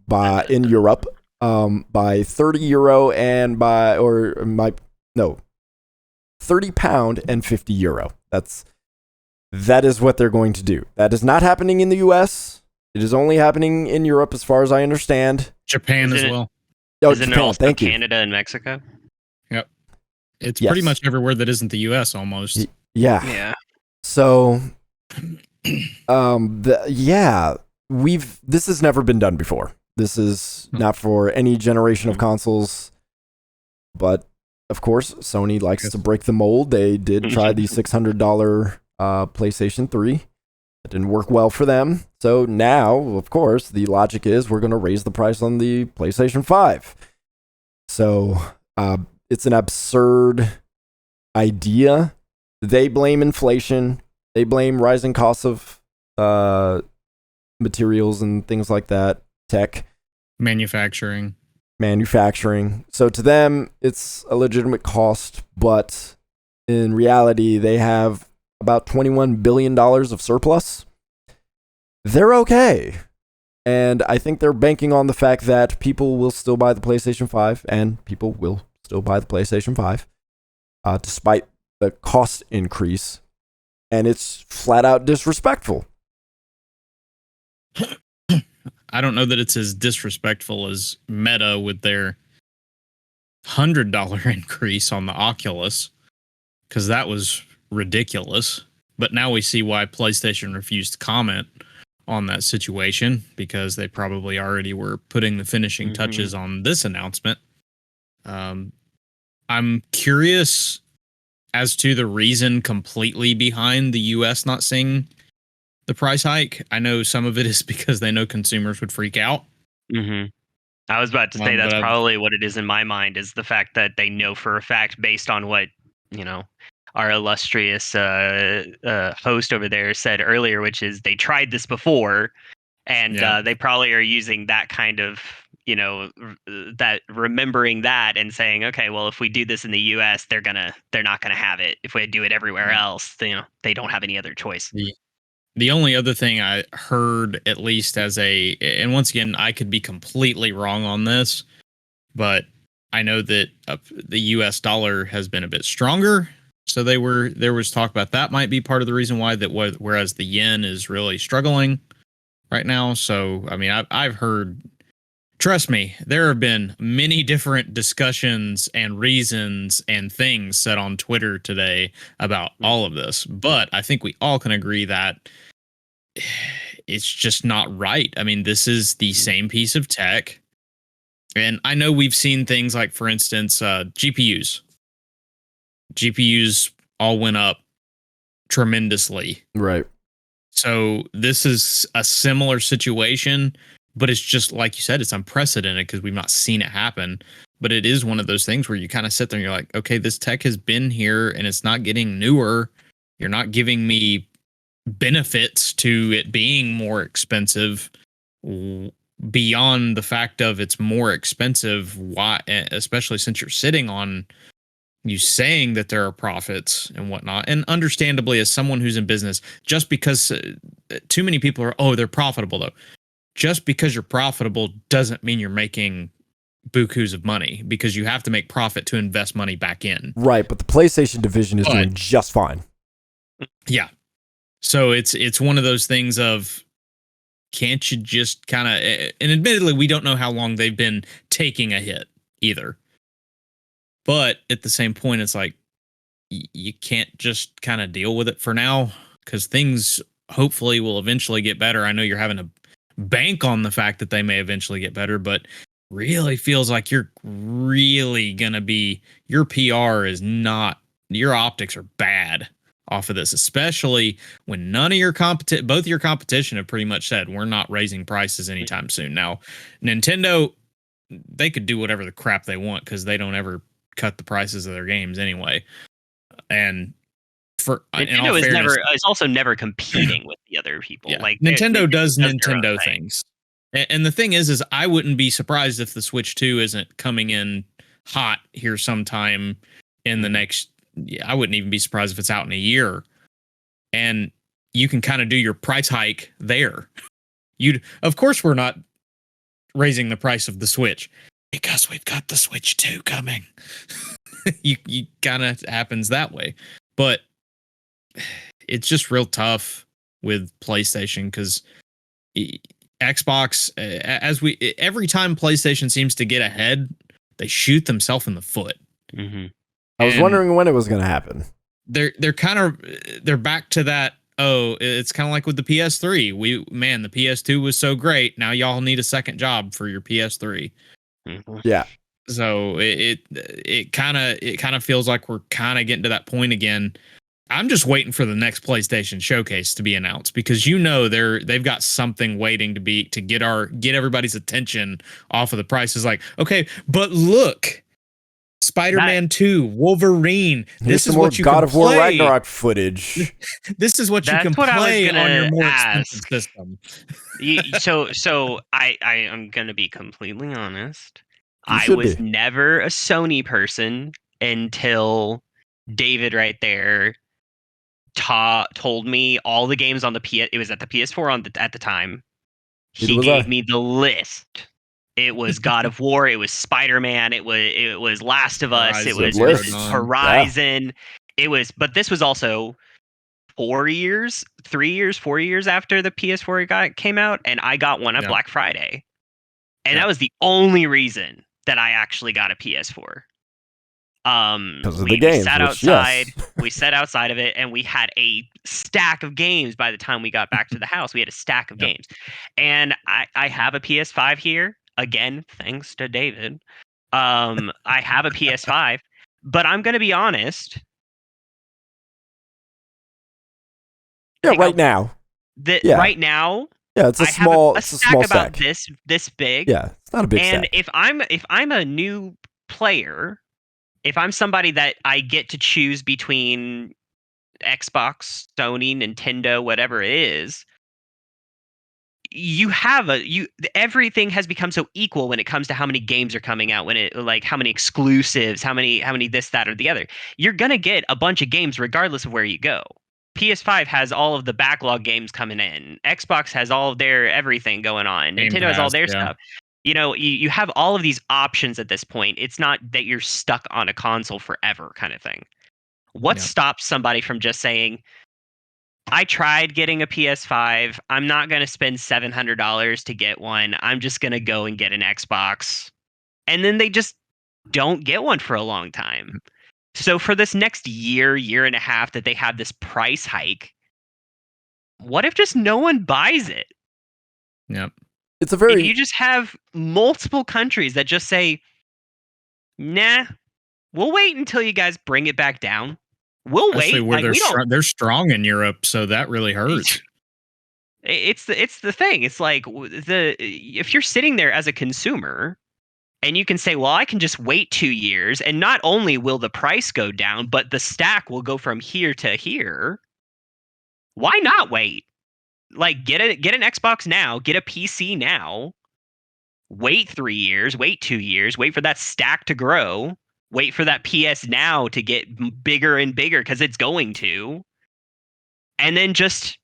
[SPEAKER 1] in Europe by €30 and £30 and €50. That is what they're going to do. That is not happening in the US. It is only happening in Europe, as far as I understand.
[SPEAKER 2] Japan as well.
[SPEAKER 1] Oh,
[SPEAKER 3] Isn't
[SPEAKER 1] Japan,
[SPEAKER 3] it also
[SPEAKER 1] thank you.
[SPEAKER 3] Canada and Mexico?
[SPEAKER 2] Yep. It's
[SPEAKER 1] Yes.
[SPEAKER 2] pretty much everywhere that isn't the US almost.
[SPEAKER 1] Yeah.
[SPEAKER 3] Yeah.
[SPEAKER 1] So This has never been done before. This is not for any generation of consoles, but of course, Sony likes to break the mold. They did try the $600 PlayStation 3. It didn't work well for them. So now, of course, the logic is we're going to raise the price on the PlayStation 5. So it's an absurd idea. They blame inflation. They blame rising costs of materials and things like that, tech.
[SPEAKER 2] Manufacturing.
[SPEAKER 1] So to them, it's a legitimate cost, but in reality, they have about $21 billion of surplus. They're okay. And I think they're banking on the fact that people will still buy the PlayStation 5, and people will still buy the PlayStation 5, despite the cost increase. And it's flat out disrespectful.
[SPEAKER 2] I don't know that it's as disrespectful as Meta with their $100 increase on the Oculus, because that was ridiculous. But now we see why PlayStation refused to comment on that situation, because they probably already were putting the finishing touches on this announcement. I'm curious as to the reason completely behind the US not seeing the price hike. I know some of it is because they know consumers would freak out.
[SPEAKER 3] I was about to say that's probably what it is in my mind, is the fact that they know for a fact, based on what, our illustrious host over there said earlier, which is they tried this before, and they probably are using that kind of, that remembering that and saying, okay, well, if we do this in the US, they're not gonna have it. If we do it everywhere else, they don't have any other choice.
[SPEAKER 2] The only other thing I heard, at least and once again, I could be completely wrong on this, but I know that the US dollar has been a bit stronger. So there was talk about that might be part of the reason why whereas the yen is really struggling right now. So, I mean, I've heard, trust me, there have been many different discussions and reasons and things said on Twitter today about all of this. But I think we all can agree that it's just not right. I mean, this is the same piece of tech. And I know we've seen things like, for instance, GPUs. GPUs all went up tremendously.
[SPEAKER 1] Right.
[SPEAKER 2] So this is a similar situation, but it's just like you said, it's unprecedented because we've not seen it happen. But it is one of those things where you kind of sit there and you're like, okay, this tech has been here and it's not getting newer. You're not giving me benefits to it being more expensive beyond the fact of it's more expensive. Why, especially since you're sitting on you saying that there are profits and whatnot. And understandably, as someone who's in business, just because too many people are, they're profitable though. Just because you're profitable doesn't mean you're making bukus of money, because you have to make profit to invest money back in.
[SPEAKER 1] Right, but the PlayStation division is doing just fine.
[SPEAKER 2] Yeah. So it's one of those things of, can't you just kind of, and admittedly, we don't know how long they've been taking a hit either. But at the same point, it's like, you can't just kind of deal with it for now, because things hopefully will eventually get better. I know you're having to bank on the fact that they may eventually get better, but really feels like you're really going to be, your PR is not, your optics are bad off of this, especially when none of your both of your competition have pretty much said we're not raising prices anytime soon. Now, Nintendo, they could do whatever the crap they want because they don't ever cut the prices of their games anyway. And for
[SPEAKER 3] Nintendo is also never competing with the other people.
[SPEAKER 2] Yeah.
[SPEAKER 3] Like
[SPEAKER 2] Nintendo does Nintendo things. And the thing is I wouldn't be surprised if the Switch 2 isn't coming in hot here sometime in the next. I wouldn't even be surprised if it's out in a year. And you can kind of do your price hike there. Of course, we're not raising the price of the Switch because we've got the Switch 2 coming. you kind of happens that way. But it's just real tough with PlayStation because Xbox, every time PlayStation seems to get ahead, they shoot themselves in the foot.
[SPEAKER 1] Mm-hmm. I was wondering when it was going to happen.
[SPEAKER 2] They're back to that. oh, it's kind of like with the PS3. The PS2 was so great. Now y'all need a second job for your PS3.
[SPEAKER 3] Mhm.
[SPEAKER 1] Yeah.
[SPEAKER 2] So it kind of feels like we're kind of getting to that point again. I'm just waiting for the next PlayStation showcase to be announced because they've got something waiting to get everybody's attention off of the prices. Like, okay, but look, Spider-Man 2, Wolverine.
[SPEAKER 1] Here's
[SPEAKER 2] This is
[SPEAKER 1] some more
[SPEAKER 2] what you
[SPEAKER 1] God
[SPEAKER 2] can
[SPEAKER 1] of War
[SPEAKER 2] play.
[SPEAKER 1] Ragnarok footage.
[SPEAKER 2] This is what you
[SPEAKER 3] That's
[SPEAKER 2] can
[SPEAKER 3] what I was
[SPEAKER 2] play on your
[SPEAKER 3] gonna
[SPEAKER 2] more
[SPEAKER 3] ask.
[SPEAKER 2] expensive system.
[SPEAKER 3] So I am gonna be completely honest.
[SPEAKER 1] You
[SPEAKER 3] I
[SPEAKER 1] should
[SPEAKER 3] was
[SPEAKER 1] be.
[SPEAKER 3] never a Sony person until David right there told me all the games on the PS. It was at the PS4 at the time.
[SPEAKER 1] Neither
[SPEAKER 3] He
[SPEAKER 1] was
[SPEAKER 3] gave
[SPEAKER 1] I.
[SPEAKER 3] me the list. It was God of War. It was Spider-Man. It was Last of Us. It
[SPEAKER 2] Horizon
[SPEAKER 3] was
[SPEAKER 1] Good list.
[SPEAKER 3] Horizon. It was, but this was also 4 years after the PS4 came out, and I got one at
[SPEAKER 2] Yeah.
[SPEAKER 3] Black Friday, and
[SPEAKER 2] Yeah.
[SPEAKER 3] that was the only reason that I actually got a PS4.
[SPEAKER 1] Because of
[SPEAKER 3] we,
[SPEAKER 1] the games,
[SPEAKER 3] we sat
[SPEAKER 1] which,
[SPEAKER 3] outside.
[SPEAKER 1] yes.
[SPEAKER 3] We sat outside of it, and we had a stack of games. By the time we got back to the house, we had a stack of
[SPEAKER 2] Yep.
[SPEAKER 3] games, and I have a PS5 here again, thanks to David. I have a PS5, but I'm gonna be honest.
[SPEAKER 1] Yeah,
[SPEAKER 3] Think
[SPEAKER 1] right now. Yeah.
[SPEAKER 3] right now,
[SPEAKER 1] Yeah, it's a
[SPEAKER 3] I have
[SPEAKER 1] small
[SPEAKER 3] a
[SPEAKER 1] it's a
[SPEAKER 3] stack
[SPEAKER 1] small
[SPEAKER 3] about
[SPEAKER 1] stack.
[SPEAKER 3] this big.
[SPEAKER 1] Yeah, it's not a big
[SPEAKER 3] And
[SPEAKER 1] stack.
[SPEAKER 3] if I'm a new player, if I'm somebody that I get to choose between Xbox, Sony, Nintendo, whatever it is, everything has become so equal when it comes to how many games are coming out, when it like how many exclusives, how many this, that, or the other. You're gonna get a bunch of games regardless of where you go. PS5 has all of the backlog games coming in. Xbox has all of their everything going on.
[SPEAKER 2] Game
[SPEAKER 3] Nintendo has all
[SPEAKER 2] Pass,
[SPEAKER 3] their
[SPEAKER 2] yeah.
[SPEAKER 3] stuff. You have all of these options at this point. It's not that you're stuck on a console forever kind of thing. What
[SPEAKER 2] Yeah.
[SPEAKER 3] stops somebody from just saying, I tried getting a PS5. I'm not going to spend $700 to get one. I'm just going to go and get an Xbox. And then they just don't get one for a long time. So for this next year and a half that they have this price hike, what if just no one buys it?
[SPEAKER 2] Yep.
[SPEAKER 1] It's a
[SPEAKER 3] If
[SPEAKER 1] very
[SPEAKER 3] you just have multiple countries that just say, nah, we'll wait until you guys bring it back down. We'll
[SPEAKER 2] Especially
[SPEAKER 3] wait.
[SPEAKER 2] where
[SPEAKER 3] Like we don't.
[SPEAKER 2] they're strong in Europe, so that really hurts.
[SPEAKER 3] It's the thing. It's like if you're sitting there as a consumer and you can say, well, I can just wait 2 years, and not only will the price go down, but the stack will go from here to here. Why not wait? Like get an Xbox now, get a PC now. Wait 3 years, wait 2 years, wait for that stack to grow, wait for that PS Now to get bigger and bigger because it's going to, and then just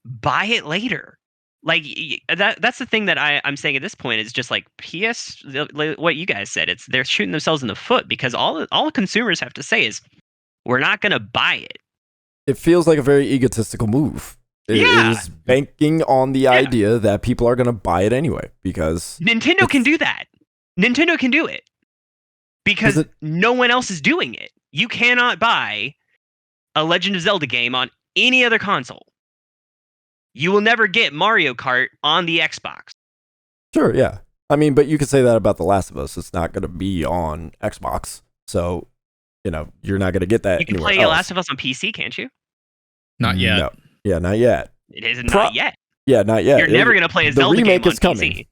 [SPEAKER 3] buy it later. Like that's the thing that I'm saying at this point is just like what you guys said. It's they're shooting themselves in the foot because all consumers have to say is we're not going to buy it.
[SPEAKER 1] it feels like a very egotistical move. It
[SPEAKER 3] Yeah.
[SPEAKER 1] is banking on the idea that people are going to buy it anyway because
[SPEAKER 3] Nintendo can do that. Nintendo can do it because no one else is doing it. You cannot buy a Legend of Zelda game on any other console. You will never get Mario Kart on the Xbox.
[SPEAKER 1] Sure, yeah. I mean, but you could say that about The Last of Us. It's not going to be on Xbox. So, you're not going to get that
[SPEAKER 3] You can
[SPEAKER 1] anywhere
[SPEAKER 3] play
[SPEAKER 1] else.
[SPEAKER 3] Last of Us on PC, can't you?
[SPEAKER 2] Not yet.
[SPEAKER 1] No. Yeah, not yet.
[SPEAKER 3] It is not yet.
[SPEAKER 1] Yeah, not yet.
[SPEAKER 3] You're never going to play a
[SPEAKER 1] the
[SPEAKER 3] Zelda
[SPEAKER 1] remake
[SPEAKER 3] game on
[SPEAKER 1] is coming.
[SPEAKER 3] PC.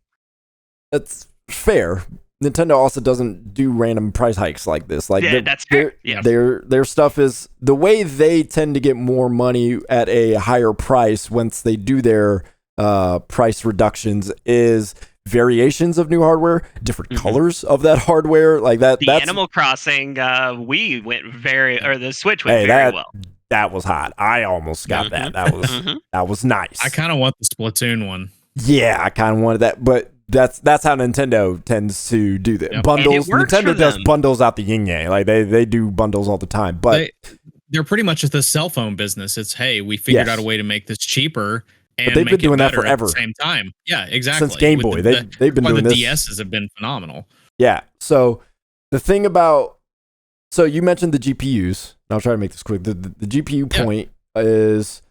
[SPEAKER 1] That's fair. Nintendo also doesn't do random price hikes like this. Like
[SPEAKER 3] That's fair. Yeah.
[SPEAKER 1] Their stuff is the way they tend to get more money at a higher price once they do their price reductions is variations of new hardware, different colors of that hardware, like that.
[SPEAKER 3] The Animal Crossing the Switch went very well.
[SPEAKER 1] That was hot. I almost got that. That was nice.
[SPEAKER 2] I kind of want the Splatoon one.
[SPEAKER 1] Yeah, I kind of wanted that, but that's how Nintendo tends to do that.
[SPEAKER 2] Yep.
[SPEAKER 1] Bundles. Nintendo does
[SPEAKER 3] them.
[SPEAKER 1] bundles out the yin yang. Like they do bundles all the time. But
[SPEAKER 2] they're pretty much at the cell phone business. It's hey, we figured out a way to make this cheaper and
[SPEAKER 1] they've
[SPEAKER 2] make
[SPEAKER 1] been doing
[SPEAKER 2] it
[SPEAKER 1] that
[SPEAKER 2] better
[SPEAKER 1] forever.
[SPEAKER 2] at the same time. Yeah, exactly.
[SPEAKER 1] Since Game Boy, they've been doing
[SPEAKER 2] the
[SPEAKER 1] this.
[SPEAKER 2] DSs have been phenomenal.
[SPEAKER 1] Yeah. So the thing about you mentioned the GPUs. And I'll try to make this quick. The GPU point is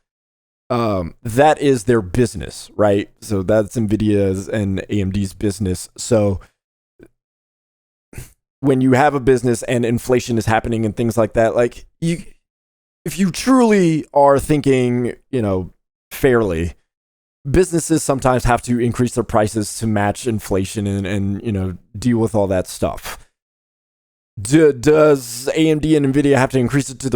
[SPEAKER 1] that is their business, right? So that's NVIDIA's and AMD's business. So when you have a business and inflation is happening and things like that, like if you truly are thinking, fairly, businesses sometimes have to increase their prices to match inflation and deal with all that stuff. Does AMD and NVIDIA have to increase it to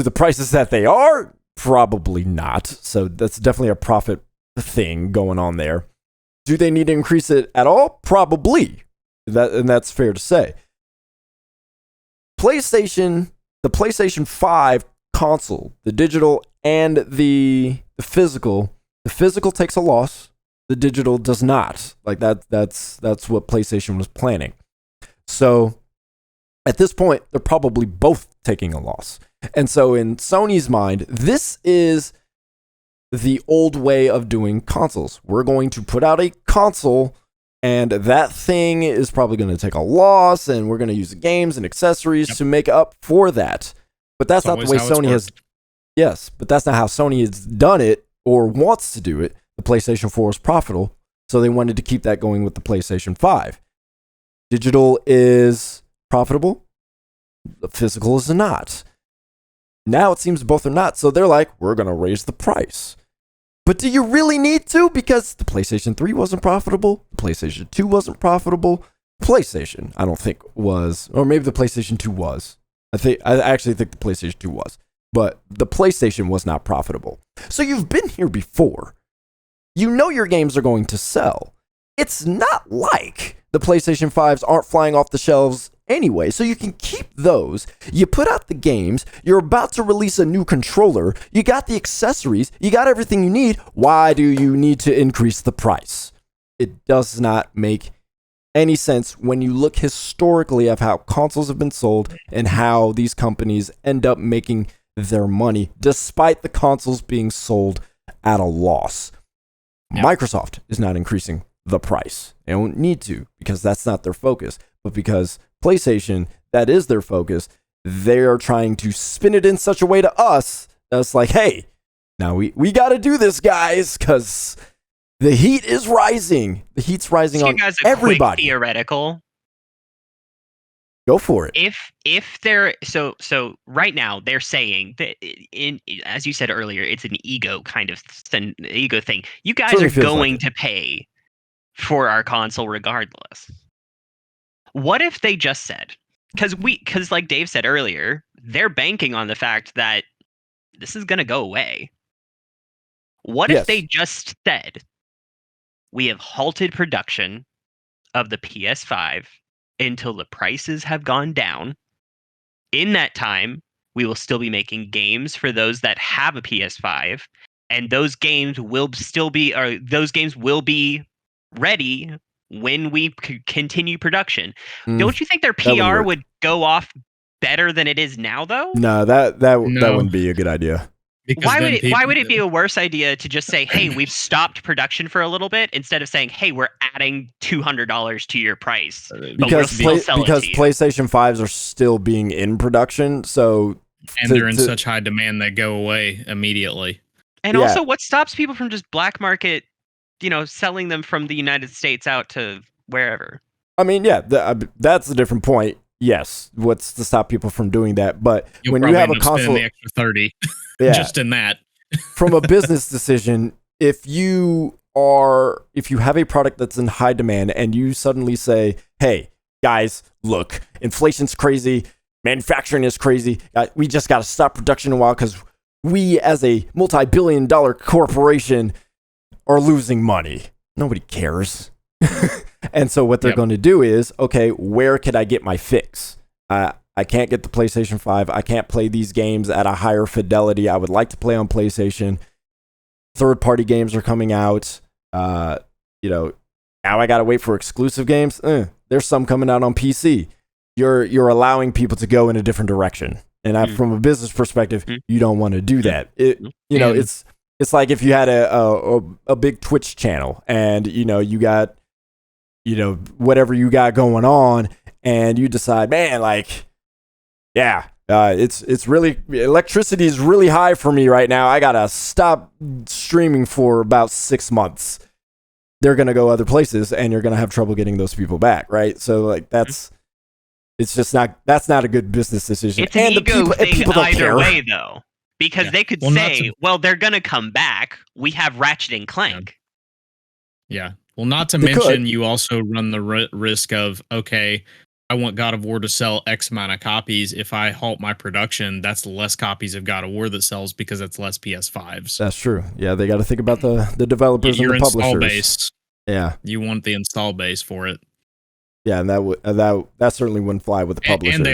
[SPEAKER 1] the prices that they are? Probably not. So that's definitely a profit thing going on there. Do they need to increase it at all? Probably. And that's fair to say. The PlayStation 5 console, the digital and the physical takes a loss. The digital does not. Like that's what PlayStation was planning. So at this point, they're probably both taking a loss. And so in Sony's mind, this is the old way of doing consoles. We're going to put out a console, and that thing is probably going to take a loss, and we're going to use the games and accessories to make up for that. But that's not the way Sony has. Yes, but that's not how Sony has done it or wants to do it. The PlayStation 4 is profitable, so they wanted to keep that going with the PlayStation 5. Digital is profitable. The physical is not. Now it seems both are not, so they're like, we're going to raise the price. But do you really need to? Because the PlayStation 3 wasn't profitable. The PlayStation 2 wasn't profitable. PlayStation, I don't think was, or maybe the PlayStation 2 was. I actually think the PlayStation 2 was. But the PlayStation was not profitable. So you've been here before. You know your games are going to sell. It's not like the PlayStation 5s aren't flying off the shelves anyway, so you can keep those. You put out the games. You're about to release a new controller. You got the accessories. You got everything you need. Why do you need to increase the price? It does not make any sense when you look historically of how consoles have been sold and how these companies end up making their money despite the consoles being sold at a loss. Yep. Microsoft is not increasing the price. They don't need to because that's not their focus. But because PlayStation, that is their focus, they're trying to spin it in such a way to us that's like, hey, now we got to do this, guys, because the heat is rising. The heat's rising on everybody.
[SPEAKER 3] Quick theoretical.
[SPEAKER 1] Go for it.
[SPEAKER 3] If they're so right now they're saying that as you said earlier, it's an ego kind of ego thing. You guys are going to pay for our console regardless. What if they just said, because like Dave said earlier, they're banking on the fact that this is going to go away. What if they just said, we have halted production of the PS5 until the prices have gone down. In that time, we will still be making games for those that have a PS5, and those games will be ready when we continue production. Don't you think their PR would go off better than it is now, though?
[SPEAKER 1] No, that wouldn't be a good idea.
[SPEAKER 3] Why would it be a worse idea to just say, hey, we've stopped production for a little bit, instead of saying, hey, we're adding $200 to your price?
[SPEAKER 1] Because PlayStation 5s are still being in production, so
[SPEAKER 2] they're in such high demand they go away immediately.
[SPEAKER 3] And also, what stops people from just black market, selling them from the United States out to wherever?
[SPEAKER 1] I mean, yeah, that's a different point. Yes, what's to stop people from doing that? But when you have a console,
[SPEAKER 2] the extra 30 just in that.
[SPEAKER 1] From a business decision, if you have a product that's in high demand and you suddenly say, hey, guys, look, inflation's crazy, manufacturing is crazy, we just got to stop production a while because we as a multi-billion-dollar corporation are losing money. Nobody cares. And so what they're going to do is, okay, where can I get my fix? I can't get the PlayStation 5. I can't play these games at a higher fidelity. I would like to play on PlayStation. Third-party games are coming out. Now I got to wait for exclusive games. There's some coming out on PC. You're allowing people to go in a different direction. And from a business perspective, you don't want to do that. It's like if you had a big Twitch channel and, you got, whatever you got going on and you decide, man, like, yeah, It's really, electricity is really high for me right now. I gotta stop streaming for about 6 months. They're gonna go other places, and you're gonna have trouble getting those people back, right? So like that's not a good business decision.
[SPEAKER 3] It's an
[SPEAKER 1] and
[SPEAKER 3] ego thing
[SPEAKER 1] people don't
[SPEAKER 3] either
[SPEAKER 1] care.
[SPEAKER 3] way, though, because they could say, "Well, they're gonna come back. We have Ratchet and Clank."
[SPEAKER 2] Yeah. Well, not to
[SPEAKER 1] They
[SPEAKER 2] mention,
[SPEAKER 1] could.
[SPEAKER 2] you also run the risk of, okay, I want God of War to sell X amount of copies. If I halt my production, that's less copies of God of War that sells because it's less PS5s.
[SPEAKER 1] That's true. Yeah, they got to think about the developers and the publishers.
[SPEAKER 2] Install base.
[SPEAKER 1] Yeah,
[SPEAKER 2] you want the install base for it.
[SPEAKER 1] Yeah, and that certainly wouldn't fly with the publishers.
[SPEAKER 2] And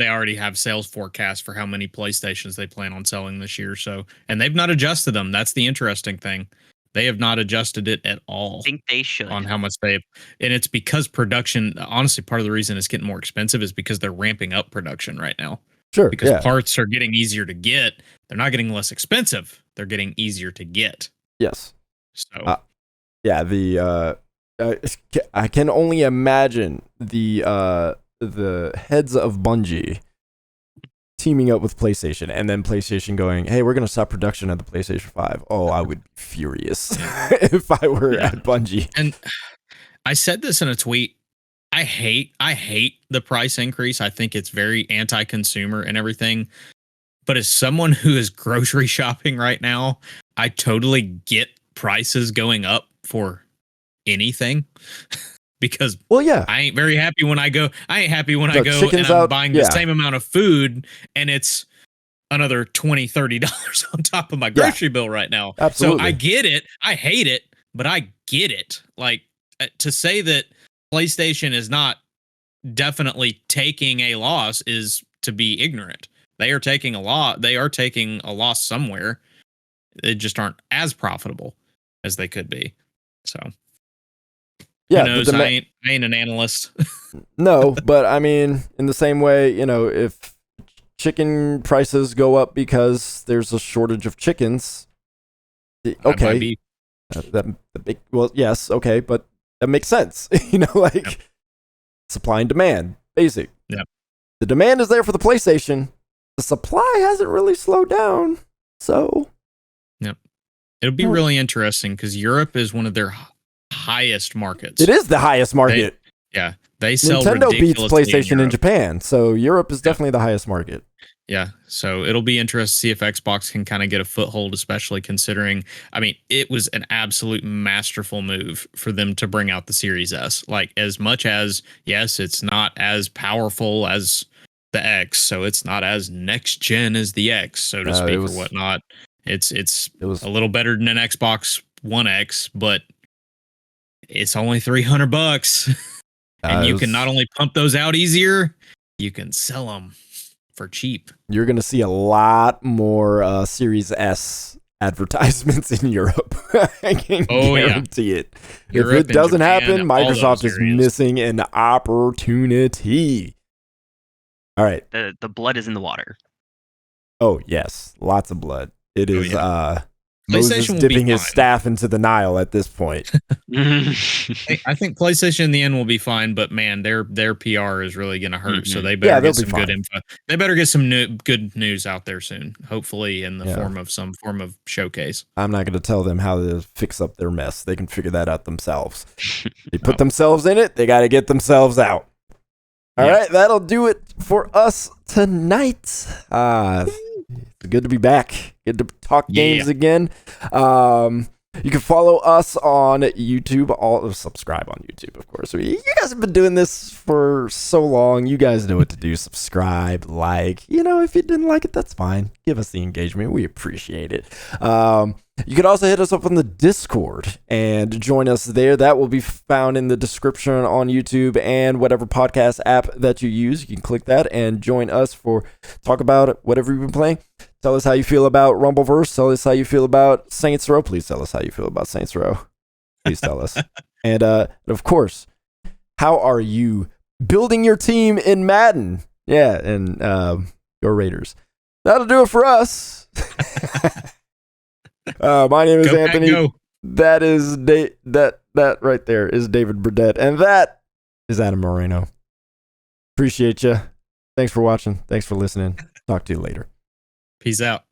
[SPEAKER 2] they already have sales forecasts for how many PlayStations they plan on selling this year. So, and they've not adjusted them. That's the interesting thing. They have not adjusted it at all.
[SPEAKER 3] I think they should.
[SPEAKER 2] On how much and it's because production, honestly, part of the reason it's getting more expensive is because they're ramping up production right now.
[SPEAKER 1] Sure.
[SPEAKER 2] Because parts are getting easier to get. They're not getting less expensive. They're getting easier to get.
[SPEAKER 1] Yes.
[SPEAKER 2] So,
[SPEAKER 1] I can only imagine the heads of Bungie teaming up with PlayStation, and then PlayStation going, "Hey, we're gonna stop production of the PlayStation 5." Oh, I would be furious if I were at Bungie.
[SPEAKER 2] And I said this in a tweet. I hate the price increase. I think it's very anti-consumer and everything. But as someone who is grocery shopping right now, I totally get prices going up for anything. Because I ain't very happy when I go. I ain't happy when I go and I'm buying the same amount of food and it's another $20, $30 on top of my grocery bill right now.
[SPEAKER 1] Absolutely.
[SPEAKER 2] So I get it. I hate it, but I get it. Like, to say that PlayStation is not definitely taking a loss is to be ignorant. They are taking a loss somewhere. They just aren't as profitable as they could be. So.
[SPEAKER 1] Yeah,
[SPEAKER 2] who knows? I ain't an analyst.
[SPEAKER 1] No, but I mean, in the same way, if chicken prices go up because there's a shortage of chickens, okay, yes, okay, but that makes sense. Supply and demand, basic.
[SPEAKER 2] Yeah.
[SPEAKER 1] The demand is there for the PlayStation. The supply hasn't really slowed down, so.
[SPEAKER 2] Yep. It'll be really interesting because Europe is one of their highest markets.
[SPEAKER 1] It is the highest market.
[SPEAKER 2] They sell
[SPEAKER 1] Nintendo beats PlayStation in
[SPEAKER 2] Europe.
[SPEAKER 1] Japan, so Europe is definitely the highest market.
[SPEAKER 2] Yeah, so it'll be interesting to see if Xbox can kind of get a foothold, especially considering, I mean, it was an absolute masterful move for them to bring out the Series S. Like, as much as, yes, it's not as powerful as the X, so it's not as next gen as the X, so to speak, or whatnot. It was a little better than an Xbox One X, but it's only $300, and you can not only pump those out easier, you can sell them for cheap.
[SPEAKER 1] You're going to see a lot more Series S advertisements in Europe. I can guarantee it. Europe, if it doesn't happen, Microsoft is missing an opportunity. All right.
[SPEAKER 3] The blood is in the water.
[SPEAKER 1] Oh, yes. Lots of blood. It is Moses dipping his staff into the Nile at this point.
[SPEAKER 2] I think PlayStation in the end will be fine, but man, their PR is really going to hurt. So they better get some good info. They better get some good news out there soon, hopefully in the form of some form of showcase.
[SPEAKER 1] I'm not going to tell them how to fix up their mess. They can figure that out themselves. They put themselves in it. They got to get themselves out. All right, that'll do it for us tonight. It's good to be back. Good to talk games again. You can follow us on YouTube. Subscribe on YouTube, of course. You guys have been doing this for so long. You guys know what to do. Subscribe, like. If you didn't like it, that's fine. Give us the engagement. We appreciate it. You can also hit us up on the Discord and join us there. That will be found in the description on YouTube and whatever podcast app that you use. You can click that and join us for talk about whatever you've been playing. Tell us how you feel about Rumbleverse. Tell us how you feel about Saints Row. Please tell us how you feel about Saints Row. Please tell us. And of course, how are you building your team in Madden? Yeah, and your Raiders. That'll do it for us. My name is Anthony. That is that right there is David Burdette, and that is Adam Moreno. Appreciate you. Thanks for watching. Thanks for listening. Talk to you later.
[SPEAKER 2] Peace out.